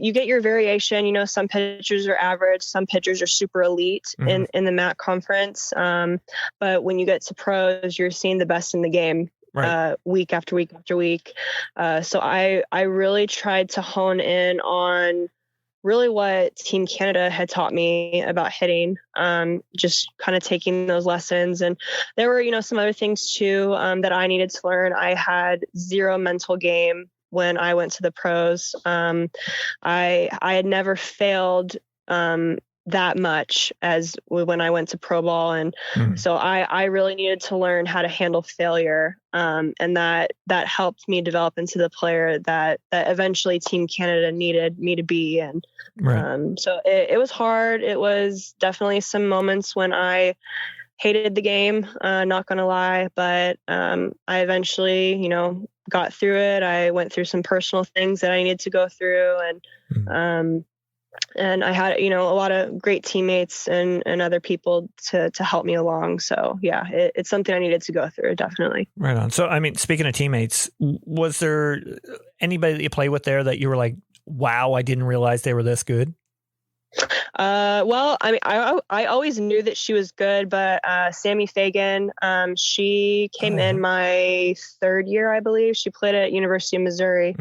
you get your variation, some pitchers are average, some pitchers are super elite in the MAC conference. But when you get to pros, you're seeing the best in the game. Right. Week after week after week. So I really tried to hone in on really what Team Canada had taught me about hitting, just kind of taking those lessons. And there were, some other things too, that I needed to learn. I had zero mental game when I went to the pros. I had never failed, that much as when I went to pro ball. And so I really needed to learn how to handle failure. And that helped me develop into the player that eventually Team Canada needed me to be. And so it was hard. It was definitely some moments when I hated the game, not going to lie, but I eventually, got through it. I went through some personal things that I needed to go through, and I had, a lot of great teammates and other people to help me along. So yeah, it's something I needed to go through, definitely. Right on. So, speaking of teammates, was there anybody that you play with there that you were like, wow, I didn't realize they were this good? Well, I always knew that she was good, but Sammy Fagan, she came in my third year, I believe. She played at University of Missouri.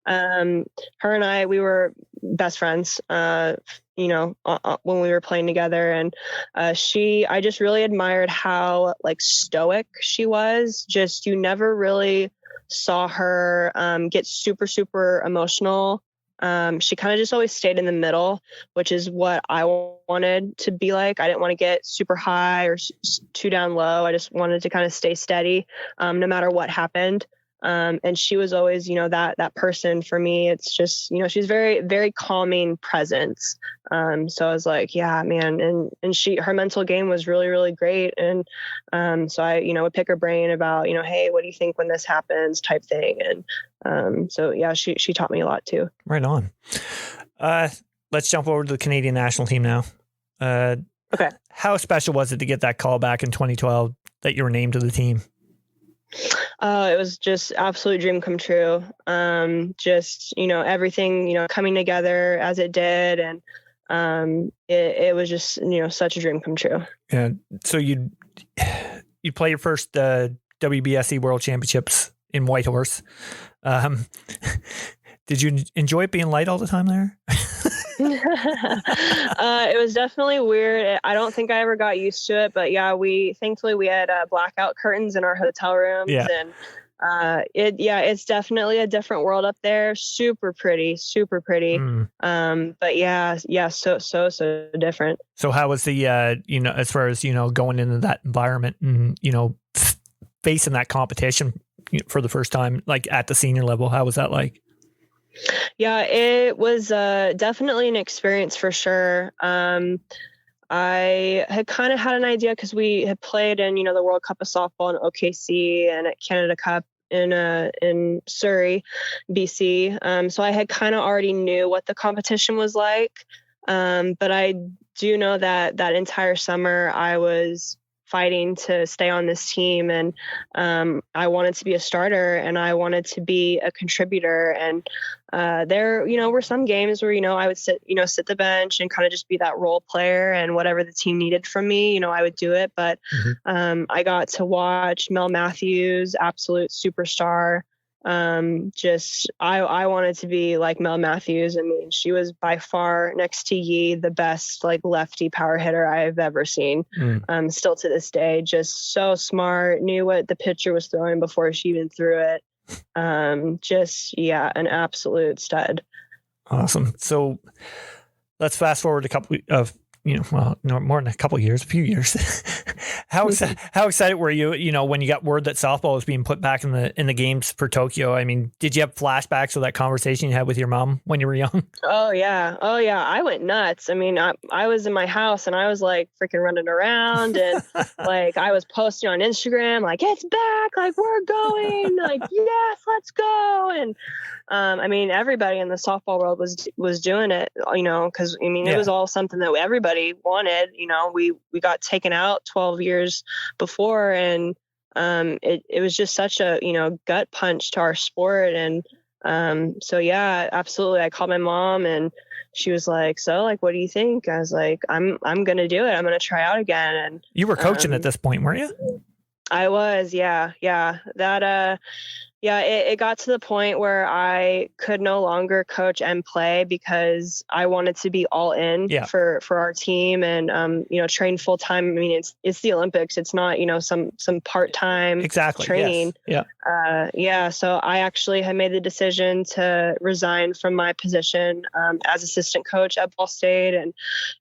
Her and I, we were best friends, when we were playing together. And I just really admired how stoic she was. Just, you never really saw her get super, super emotional. She kind of just always stayed in the middle, which is what I wanted to be like. I didn't want to get super high or too down low. I just wanted to kind of stay steady, no matter what happened. And she was always, that person for me. It's just, she's very, very calming presence. So I was like, yeah, man. And her mental game was really, really great. And, so I, would pick her brain about, hey, what do you think when this happens type thing. And, so yeah, she taught me a lot too. Right on. Let's jump over to the Canadian National Team now. Okay. How special was it to get that call back in 2012 that you were named to the team? It was just absolute dream come true. Just, everything, coming together as it did. And it was just, such a dream come true. Yeah. So you play your first WBSC World Championships in Whitehorse. Did you enjoy it being light all the time there? It was definitely weird. I don't think I ever got used to it, but yeah, thankfully we had blackout curtains in our hotel rooms, and it's definitely a different world up there. Super pretty. But yeah, so different. So how was the as far as going into that environment and facing that competition for the first time, like at the senior level? How was that like? Yeah, it was definitely an experience for sure. I had kind of had an idea because we had played in, the World Cup of Softball in OKC and at Canada Cup in Surrey, BC. So I had kind of already knew what the competition was like. But I do know that entire summer I was fighting to stay on this team. And I wanted to be a starter and I wanted to be a contributor. And there, were some games where, I would sit the bench and kind of just be that role player, and whatever the team needed from me, I would do it. But I got to watch Mel Matthews, absolute superstar. I wanted to be like Mel Matthews. I mean, she was by far, next to Yi, the best like lefty power hitter I've ever seen. Still to this day, just so smart, knew what the pitcher was throwing before she even threw it. An absolute stud. Awesome. So let's fast forward a couple of, no more than a few years. How excited were you, when you got word that softball was being put back in the games for Tokyo? I mean, did you have flashbacks of that conversation you had with your mom when you were young? Oh yeah. I went nuts. I mean, I was in my house and I was like freaking running around, and like I was posting on Instagram, like, it's back, like we're going, like, yes, let's go. And I mean, everybody in the softball world was doing it, because I mean, it was all something that everybody wanted. We got taken out 12 years before, and it was just such a gut punch to our sport. And so yeah, absolutely, I called my mom and she was like, so like, what do you think? I was like, I'm gonna do it, I'm gonna try out again. And you were coaching at this point, weren't you? I was, yeah. It got to the point where I could no longer coach and play because I wanted to be all in for our team and, train full time. I mean, it's the Olympics. It's not, some part-time training. Yes. Yeah. So I actually had made the decision to resign from my position as assistant coach at Ball State. And,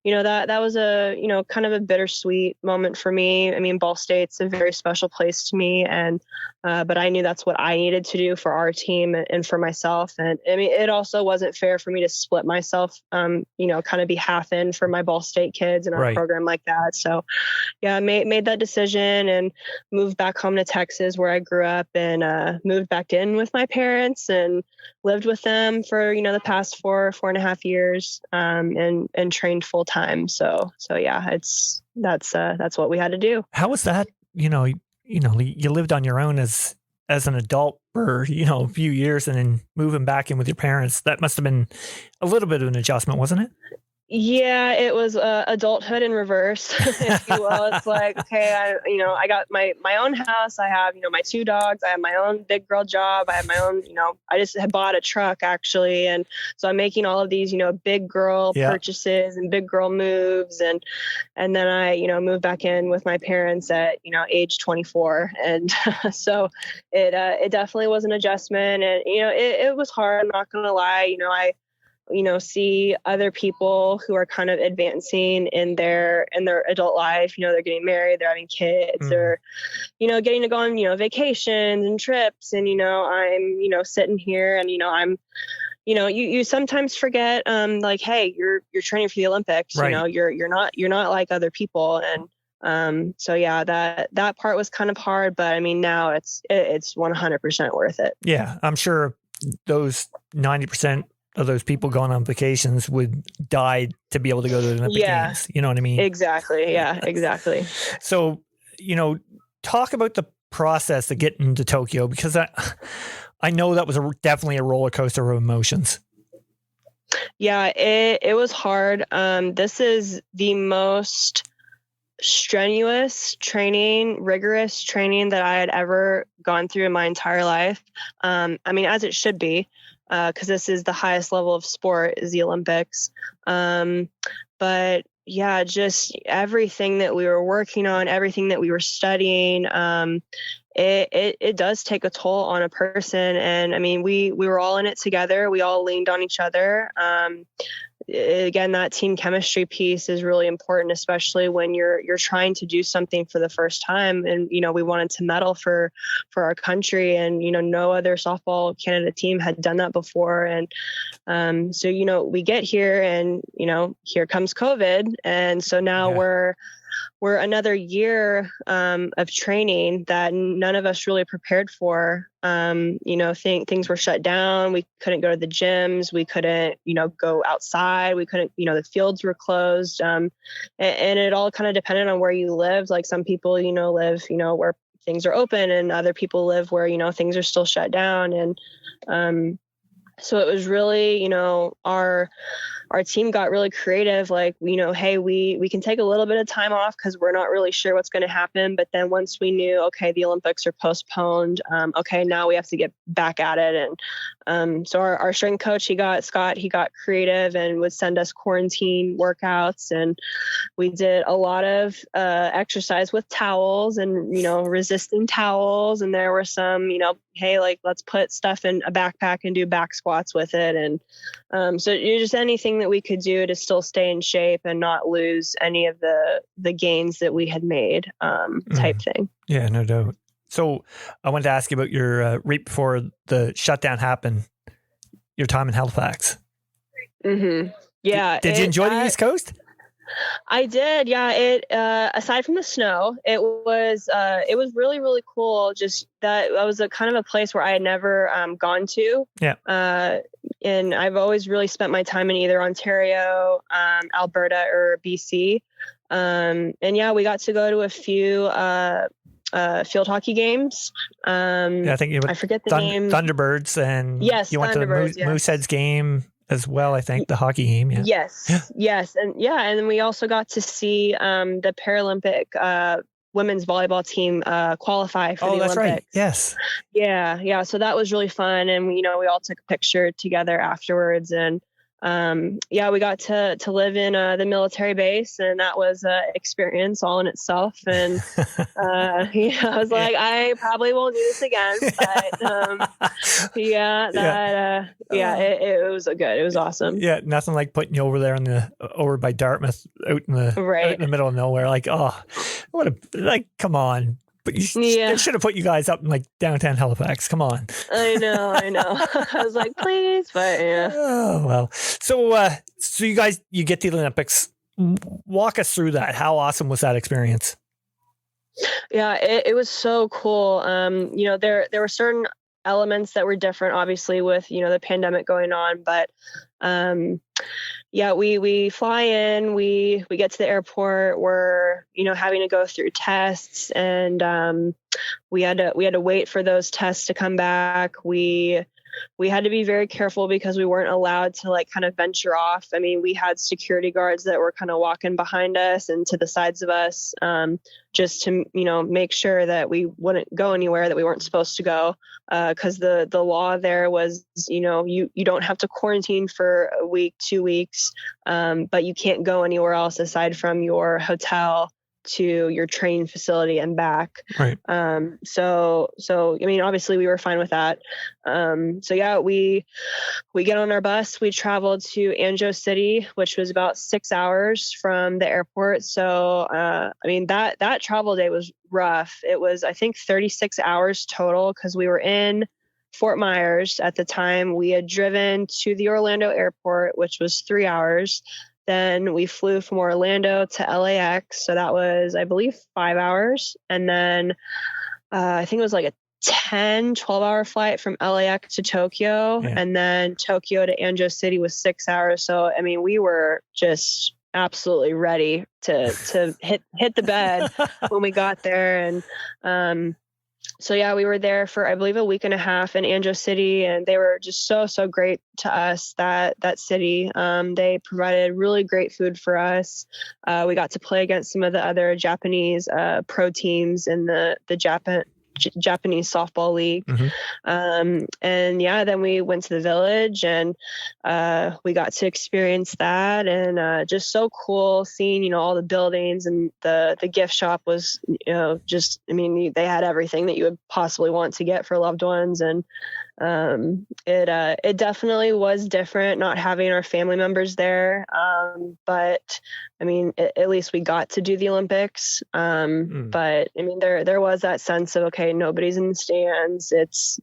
that was a, kind of a bittersweet moment for me. I mean, Ball State's a very special place to me. And, but I knew that's what I needed to do for our team and for myself. And I mean, it also wasn't fair for me to split myself, kind of be half in for my Ball State kids and our program like that. So yeah, I made that decision and moved back home to Texas where I grew up, and moved back in with my parents and lived with them for, the past 4.5 years, and trained full time. So yeah, that's what we had to do. How was that? You lived on your own as an adult for, a few years, and then moving back in with your parents. That must have been a little bit of an adjustment, wasn't it? Yeah, it was adulthood in reverse, if you will. It's like, okay, I got my own house. I have, my 2 dogs. I have my own big girl job. I have my own, I just had bought a truck actually. And so I'm making all of these, big girl purchases and big girl moves. And then I, moved back in with my parents at, age 24. And so it definitely was an adjustment. And, it was hard. I'm not going to lie. I see other people who are kind of advancing in their adult life. They're getting married, they're having kids, they're, getting to go on, vacations and trips. And, I'm, sitting here and, I'm, you sometimes forget, like, hey, you're training for the Olympics, right. You're not like other people. And, so yeah, that part was kind of hard, but I mean, now it's 100% worth it. Yeah. I'm sure those 90% of those people going on vacations would die to be able to go to the Olympic Games. You know what I mean? Exactly. Yeah, exactly. So, talk about the process of getting to Tokyo, because I know that was definitely a roller coaster of emotions. Yeah, it was hard. This is the most strenuous training, rigorous training that I had ever gone through in my entire life. I mean, as it should be. Because this is the highest level of sport, is the Olympics. But yeah, just everything that we were working on, everything that we were studying, it does take a toll on a person. And I mean, we were all in it together. We all leaned on each other. Again, that team chemistry piece is really important, especially when you're trying to do something for the first time. And, we wanted to medal for our country, and, no other softball Canada team had done that before. And, so, we get here and, here comes COVID. And so now we're were another year of training that none of us really prepared for. Things were shut down. We couldn't go to the gyms. We couldn't, go outside. We couldn't, the fields were closed. And it all kind of depended on where you lived. Like some people, live, where things are open, and other people live where, things are still shut down. And so it was really, our team got really creative. Like, hey, we can take a little bit of time off because we're not really sure what's going to happen. But then once we knew, okay, the Olympics are postponed. Okay, now we have to get back at it. And so our strength coach, he got creative and would send us quarantine workouts. And we did a lot of exercise with towels and, resisting towels. And there were some, hey, like, let's put stuff in a backpack and do back squats with it. And so just anything that we could do to still stay in shape and not lose any of the gains that we had made, type thing. Yeah, no doubt. So I wanted to ask you about your, right before the shutdown happened, your time in Halifax. Mm-hmm. Yeah. Did you enjoy the East Coast? I did. Yeah. It, aside from the snow, it was really, really cool. Just that was a kind of a place where I had never gone to. Yeah. And I've always really spent my time in either Ontario, Alberta, or BC. And yeah, we got to go to a few field hockey games. I think I forget the name. Thunderbirds, and yes, you went to the Mooseheads game as well. I think the hockey game. Yeah. Yes, and then we also got to see the Paralympic women's volleyball team qualify for the Olympics. Right. Yes. Yeah. So that was really fun, and we all took a picture together afterwards, and we got to live in the military base, and that was an experience all in itself. And I was like, I probably won't do this again, but it was good. It was awesome. Yeah, nothing like putting you over there over by Dartmouth, out in the middle of nowhere. Like, come on. But they should have put you guys up in like downtown Halifax. Come on. I know. I was like, please, but yeah. Oh, well. So you guys, you get to the Olympics. Walk us through that. How awesome was that experience? Yeah, it was so cool. There were certain elements that were different, obviously, with, the pandemic going on, but we fly in, we get to the airport, we're, having to go through tests, and we had to wait for those tests to come back. We had to be very careful because we weren't allowed to kind of venture off. I mean, we had security guards that were kind of walking behind us and to the sides of us, just to, make sure that we wouldn't go anywhere that we weren't supposed to go. Cause the law there was, you don't have to quarantine for a week, 2 weeks, but you can't go anywhere else aside from your hotel to your training facility and back. Right. So, I mean, obviously we were fine with that. We get on our bus, we traveled to Anjo City, which was about 6 hours from the airport. So, that travel day was rough. It was, I think, 36 hours total, because we were in Fort Myers at the time. We had driven to the Orlando airport, which was 3 12 Then we flew from Orlando to LAX. So that was, I believe, 5 hours. And then I think it was like a 12-hour flight from LAX to Tokyo. Yeah. And then Tokyo to Anjo City was 6 hours. So, I mean, we were just absolutely ready to hit the bed when we got there. And we were there for, I believe, a week and a half in Anjo City, and they were just so great to us, that city. They provided really great food for us. We got to play against some of the other Japanese pro teams in the Japanese softball league. Mm-hmm. Then we went to the village, and we got to experience that, and just so cool seeing, all the buildings, and the gift shop was, they had everything that you would possibly want to get for loved ones. And It definitely was different not having our family members there. But I mean, at least we got to do the Olympics. But I mean, there was that sense of, okay, nobody's in the stands. It's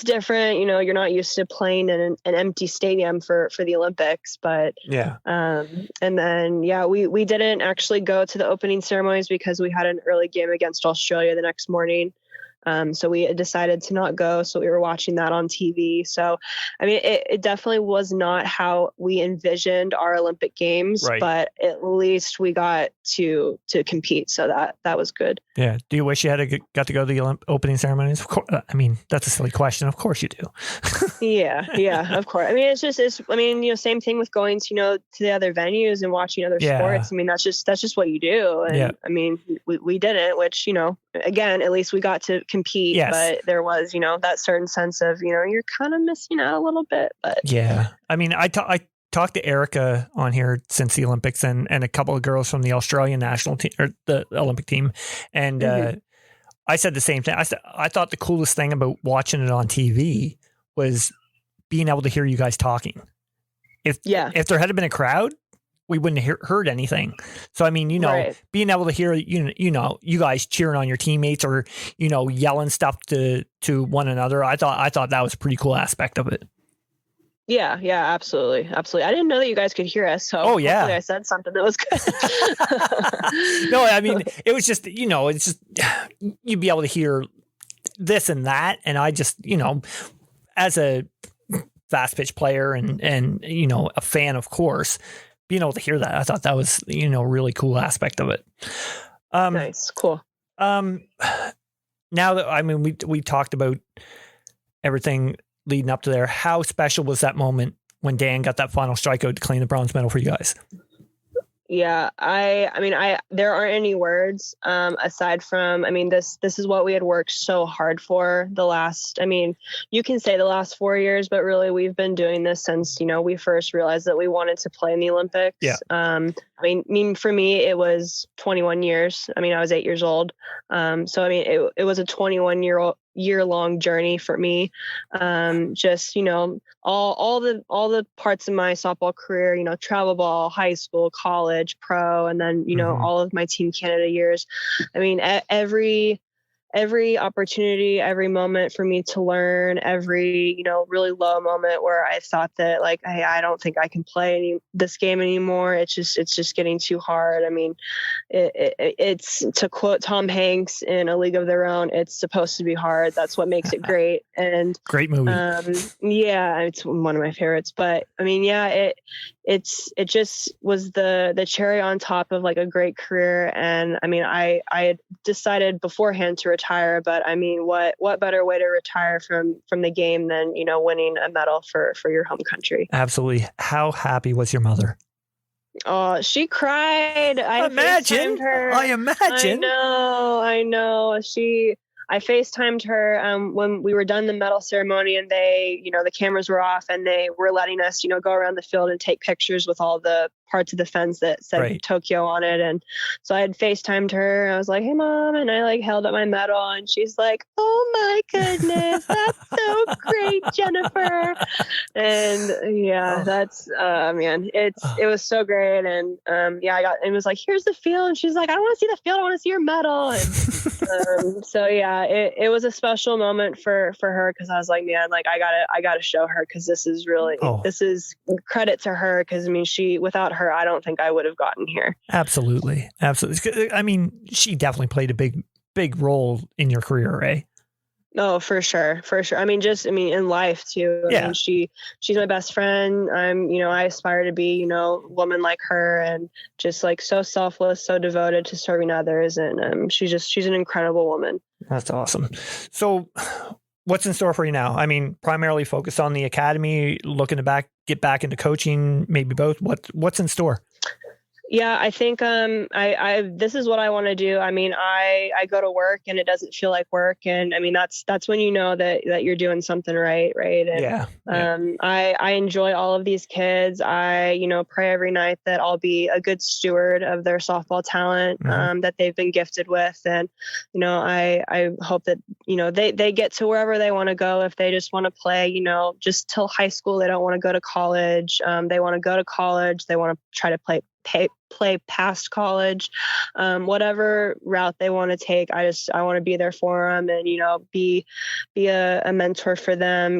different. You're not used to playing in an empty stadium for the Olympics, but and then, we didn't actually go to the opening ceremonies because we had an early game against Australia the next morning. So we decided to not go. So we were watching that on TV. So, I mean, it definitely was not how we envisioned our Olympic Games, but at least we got to compete. So that was good. Yeah. Do you wish you had got to go to the opening ceremonies? Of course. I mean, that's a silly question. Of course you do. Yeah, of course. I mean, same thing with going to, to the other venues and watching other sports. I mean, that's just what you do. And I mean, we didn't, which, again, at least we got to compete, but there was, that certain sense of, you're kind of missing out a little bit, but I mean, I talked to Erica on here since the Olympics and a couple of girls from the Australian national team or the Olympic team. And, I said the same thing. I thought the coolest thing about watching it on TV was being able to hear you guys talking. If there had been a crowd, we wouldn't have heard anything. So, I mean, being able to hear, you guys cheering on your teammates or, yelling stuff to one another. I thought that was a pretty cool aspect of it. Yeah, absolutely. I didn't know that you guys could hear us. So hopefully I said something that was good. No, I mean, it was just, it's just, you'd be able to hear this and that. And I just, as a fast pitch player and a fan, of course, being able to hear that, I thought that was, a really cool aspect of it. Nice. Cool. Now that, I mean, we talked about everything leading up to there. How special was that moment when Dan got that final strikeout to claim the bronze medal for you guys? Yeah, I mean, there aren't any words aside from, I mean, this is what we had worked so hard for the last, I mean, you can say the last 4 years, but really we've been doing this since, we first realized that we wanted to play in the Olympics. Yeah. I mean, for me, it was 21 years. I mean, I was 8 years old. So, I mean, it was a 21-year-long journey for me. Just, all the parts of my softball career, travel ball, high school, college, pro, and then, all of my Team Canada years. I mean, every opportunity, every moment for me to learn, every, really low moment where I thought that like, hey, I don't think I can play this game anymore. It's just getting too hard. I mean, it's to quote Tom Hanks in A League of Their Own, it's supposed to be hard. That's what makes it great. And great movie. It's one of my favorites, but I mean, it just was the cherry on top of like a great career. And I mean, I had decided beforehand to retire, but I mean, what better way to retire from the game than, winning a medal for your home country. Absolutely. How happy was your mother? Oh, she cried. I imagine. I know. I FaceTimed her when we were done the medal ceremony and they, the cameras were off and they were letting us, go around the field and take pictures with all the parts of the fence that said Tokyo on it. And so I had FaceTimed her. I was like, hey, Mom. And I held up my medal and she's like, oh my goodness, that's so great, Jennifer. And that's, man, it was so great. And it was like, here's the field. And she's like, I don't want to see the field. I want to see your medal. And it was a special moment for her. Cause I was like, man, I gotta show her. Cause this is really, this is credit to her. Cause I mean, without her, I don't think I would have gotten here. Absolutely. I mean, she definitely played a big role in your career, right? No, for sure. I mean, in life too. I mean, she's my best friend. I aspire to be, a woman like her and just like so selfless, so devoted to serving others. And she's an incredible woman. That's awesome. So what's in store for you now? I mean, primarily focused on the academy, looking to get back into coaching, maybe both. What's in store? Yeah, I think I this is what I want to do. I mean, I go to work and it doesn't feel like work, and I mean that's when you know that you're doing something right. And Yeah. I enjoy all of these kids. I pray every night that I'll be a good steward of their softball talent that they've been gifted with, and I hope that they get to wherever they want to go. If they just want to play, just till high school, they don't want to go to college. They want to go to college. They want to try to play past college, whatever route they want to take. I want to be there for them and, be a mentor for them,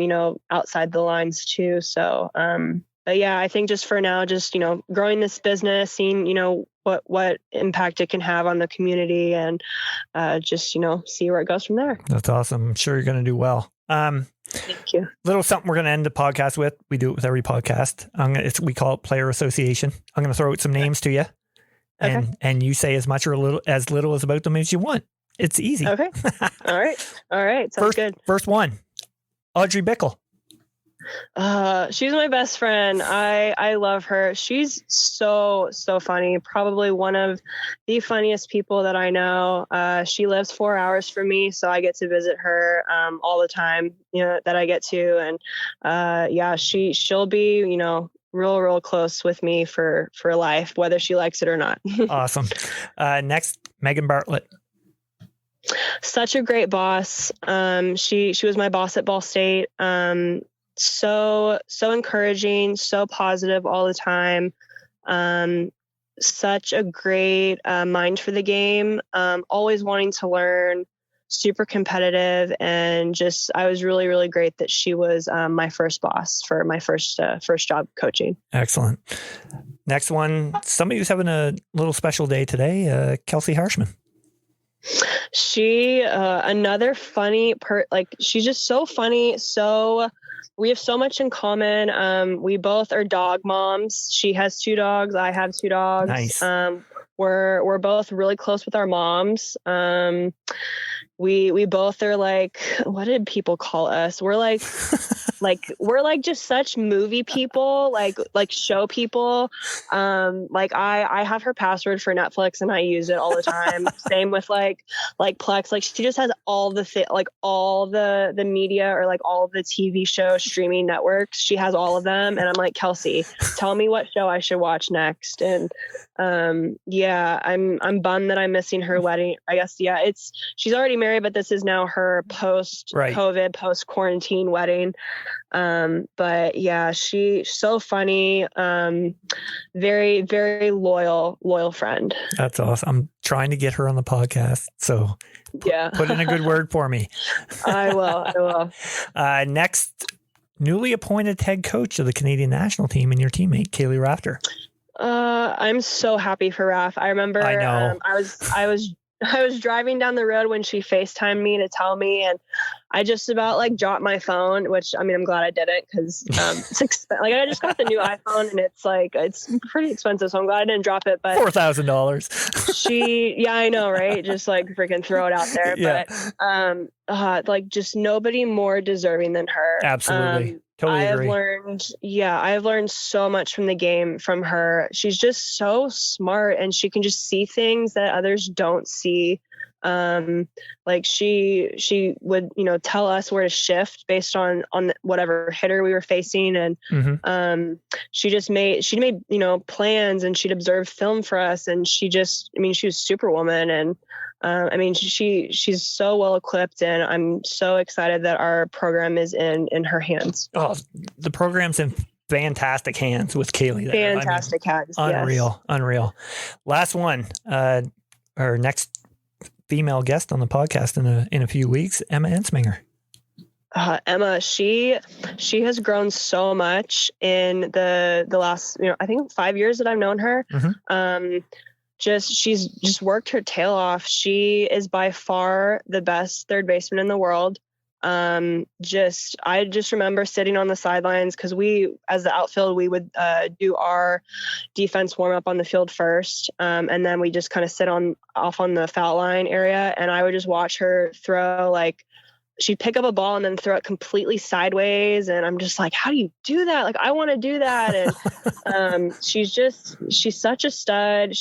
outside the lines too. So, but yeah, I think just for now, just, growing this business, seeing, what impact it can have on the community, and just, see where it goes from there. That's awesome. I'm sure you're going to do well. Thank you. Little something we're going to end the podcast with. We do it with every podcast. We call it player association. I'm going to throw out some names to you, and you say as much or as little about them as you want. It's easy. Okay. All right. Sounds good. First one, Audrey Bickle. She's my best friend. I love her. She's so funny. Probably one of the funniest people that I know. She lives 4 hours from me, so I get to visit her all the time, that I get to. And she'll be, real close with me for life, whether she likes it or not. Awesome. Next, Megan Bartlett. Such a great boss. She was my boss at Ball State. So encouraging, so positive all the time. Such a great mind for the game. Always wanting to learn, super competitive, and just I was really, really great that she was my first boss for my first job coaching. Excellent. Next one, somebody who's having a little special day today, Kelsey Harshman. She another funny she's just so funny. So we have so much in common. We both are dog moms. She has 2 dogs. I have 2 dogs. Nice. We're both really close with our moms. We both are like, what did people call us? We're like just such movie people, like show people. I have her password for Netflix and I use it all the time. Same with like Plex. Like she just has all the media, or like all the TV show streaming networks. She has all of them. And I'm like, Kelsey, tell me what show I should watch next. And I'm bummed that I'm missing her wedding. I guess, she's already married, but this is now her post-COVID, post-quarantine wedding. But yeah, she's so funny. Very, very loyal friend. That's awesome. I'm trying to get her on the podcast. So put in a good word for me. I will. Next, newly appointed head coach of the Canadian National Team and your teammate, Kaylee Rafter. I'm so happy for Raf. I remember I know. I was driving down the road when she FaceTimed me to tell me, and I just about dropped my phone, which I mean, I'm glad I didn't, because it's I just got the new iPhone and it's pretty expensive. So I'm glad I didn't drop it, but $4,000. I know, right? Just freaking throw it out there. Yeah. But just nobody more deserving than her. Absolutely. Totally agree. I've learned so much from the game from her. She's just so smart, and she can just see things that others don't see. She would, tell us where to shift based on whatever hitter we were facing. And, she made, plans, and she'd observe film for us. And she was Superwoman. And, she's so well equipped, and I'm so excited that our program is in her hands. Oh, the program's in fantastic hands with Kaylee. Fantastic hands. Unreal. Yes. Unreal. Last one, our next female guest on the podcast in a few weeks, Emma Ensminger. Emma, she has grown so much in the last, I think 5 years that I've known her. She's just worked her tail off. She is by far the best third baseman in the world. I just remember sitting on the sidelines, because we, as the outfield, we would do our defense warm up on the field first. And then we just kind of sit off on the foul line area. And I would just watch her throw she'd pick up a ball and then throw it completely sideways. And I'm just like, how do you do that? Like, I want to do that. And she's such a stud.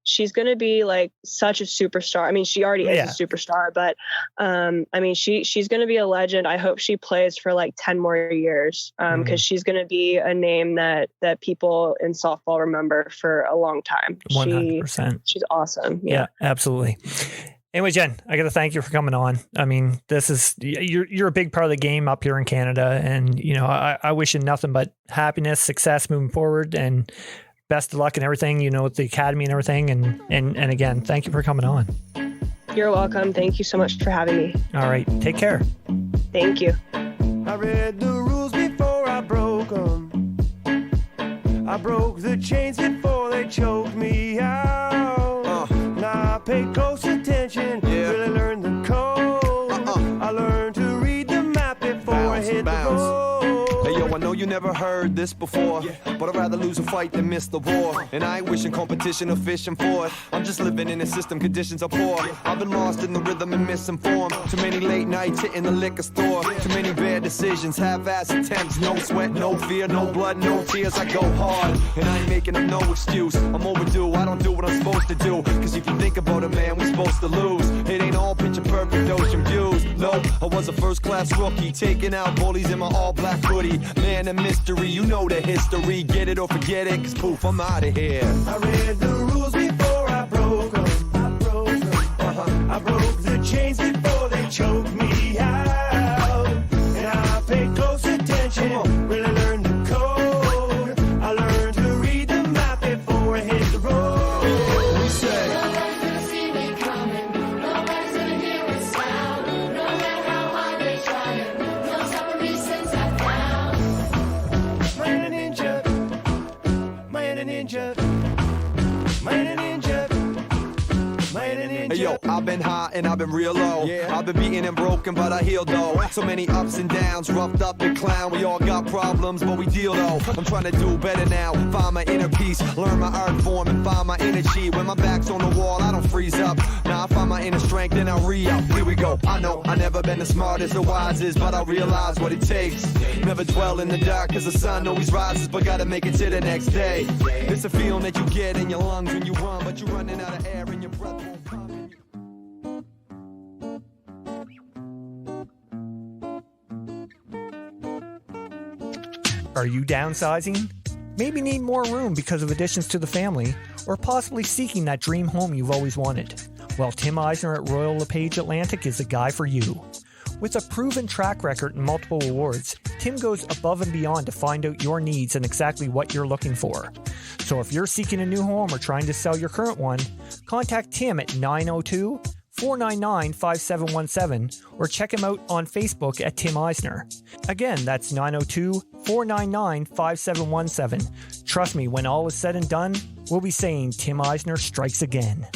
She's going to be like such a superstar. I mean, she already is a superstar, but I mean, she's going to be a legend. I hope she plays for like 10 more years because she's going to be a name that people in softball remember for a long time. 100%. She's awesome. Yeah, absolutely. Anyway, Jen, I got to thank you for coming on. I mean, you're a big part of the game up here in Canada, and you know, I wish you nothing but happiness, success moving forward, and best of luck and everything, you know, with the academy and everything. And again, thank you for coming on. You're welcome. Thank you so much for having me. All right. Take care. Thank you. I read the rules before I broke them. I broke the chains before they choked me out. Now I pay close attention, really learned the code. I learned to read the map before I hit the road. Hey yo, I know you never heard this before, but I'd rather lose a fight than miss the war. And I ain't wishing competition or fishing for it. I'm just living in a system, conditions are poor. I've been lost in the rhythm and misinformed. Too many late nights hitting the liquor store. Too many bad decisions, half-ass attempts. No sweat, no fear, no blood, no tears. I go hard, and I ain't making up no excuse. I'm overdue, I don't do what I'm supposed to do. Cause if you think about it, man, we're supposed to lose. It ain't all picture perfect ocean views. No, I was a first-class rookie, taking out bullies in my all-black hoodie. Man, a mystery, you know the history. Get it or forget it, cause poof, I'm out of here. I read the rules before I broke them. I broke the chains before they choked me out. And I paid close attention, really learned the code. I learned to read the map before I hit the road. We say, hey yo, I've been high and I've been real low. I've been beaten and broken, but I healed though. So many ups and downs, roughed up and clown. We all got problems, but we deal though. I'm trying to do better now, find my inner peace, learn my art form and find my energy. When my back's on the wall, I don't freeze up. Now I find my inner strength and I re-up. Here we go. I know I never been the smartest or wisest, but I realize what it takes. Never dwell in the dark, cause the sun always rises, but gotta make it to the next day. It's a feeling that you get in your lungs when you run, but you're running out of air and your breath won't come. Are you downsizing? Maybe need more room because of additions to the family, or possibly seeking that dream home you've always wanted? Well, Tim Eisner at Royal LePage Atlantic is the guy for you. With a proven track record and multiple awards, Tim goes above and beyond to find out your needs and exactly what you're looking for. So if you're seeking a new home or trying to sell your current one, contact Tim at 902-499-5717 or check him out on Facebook at Tim Eisner. Again, that's 902-499-5717. Trust me, when all is said and done, we'll be saying Tim Eisner strikes again.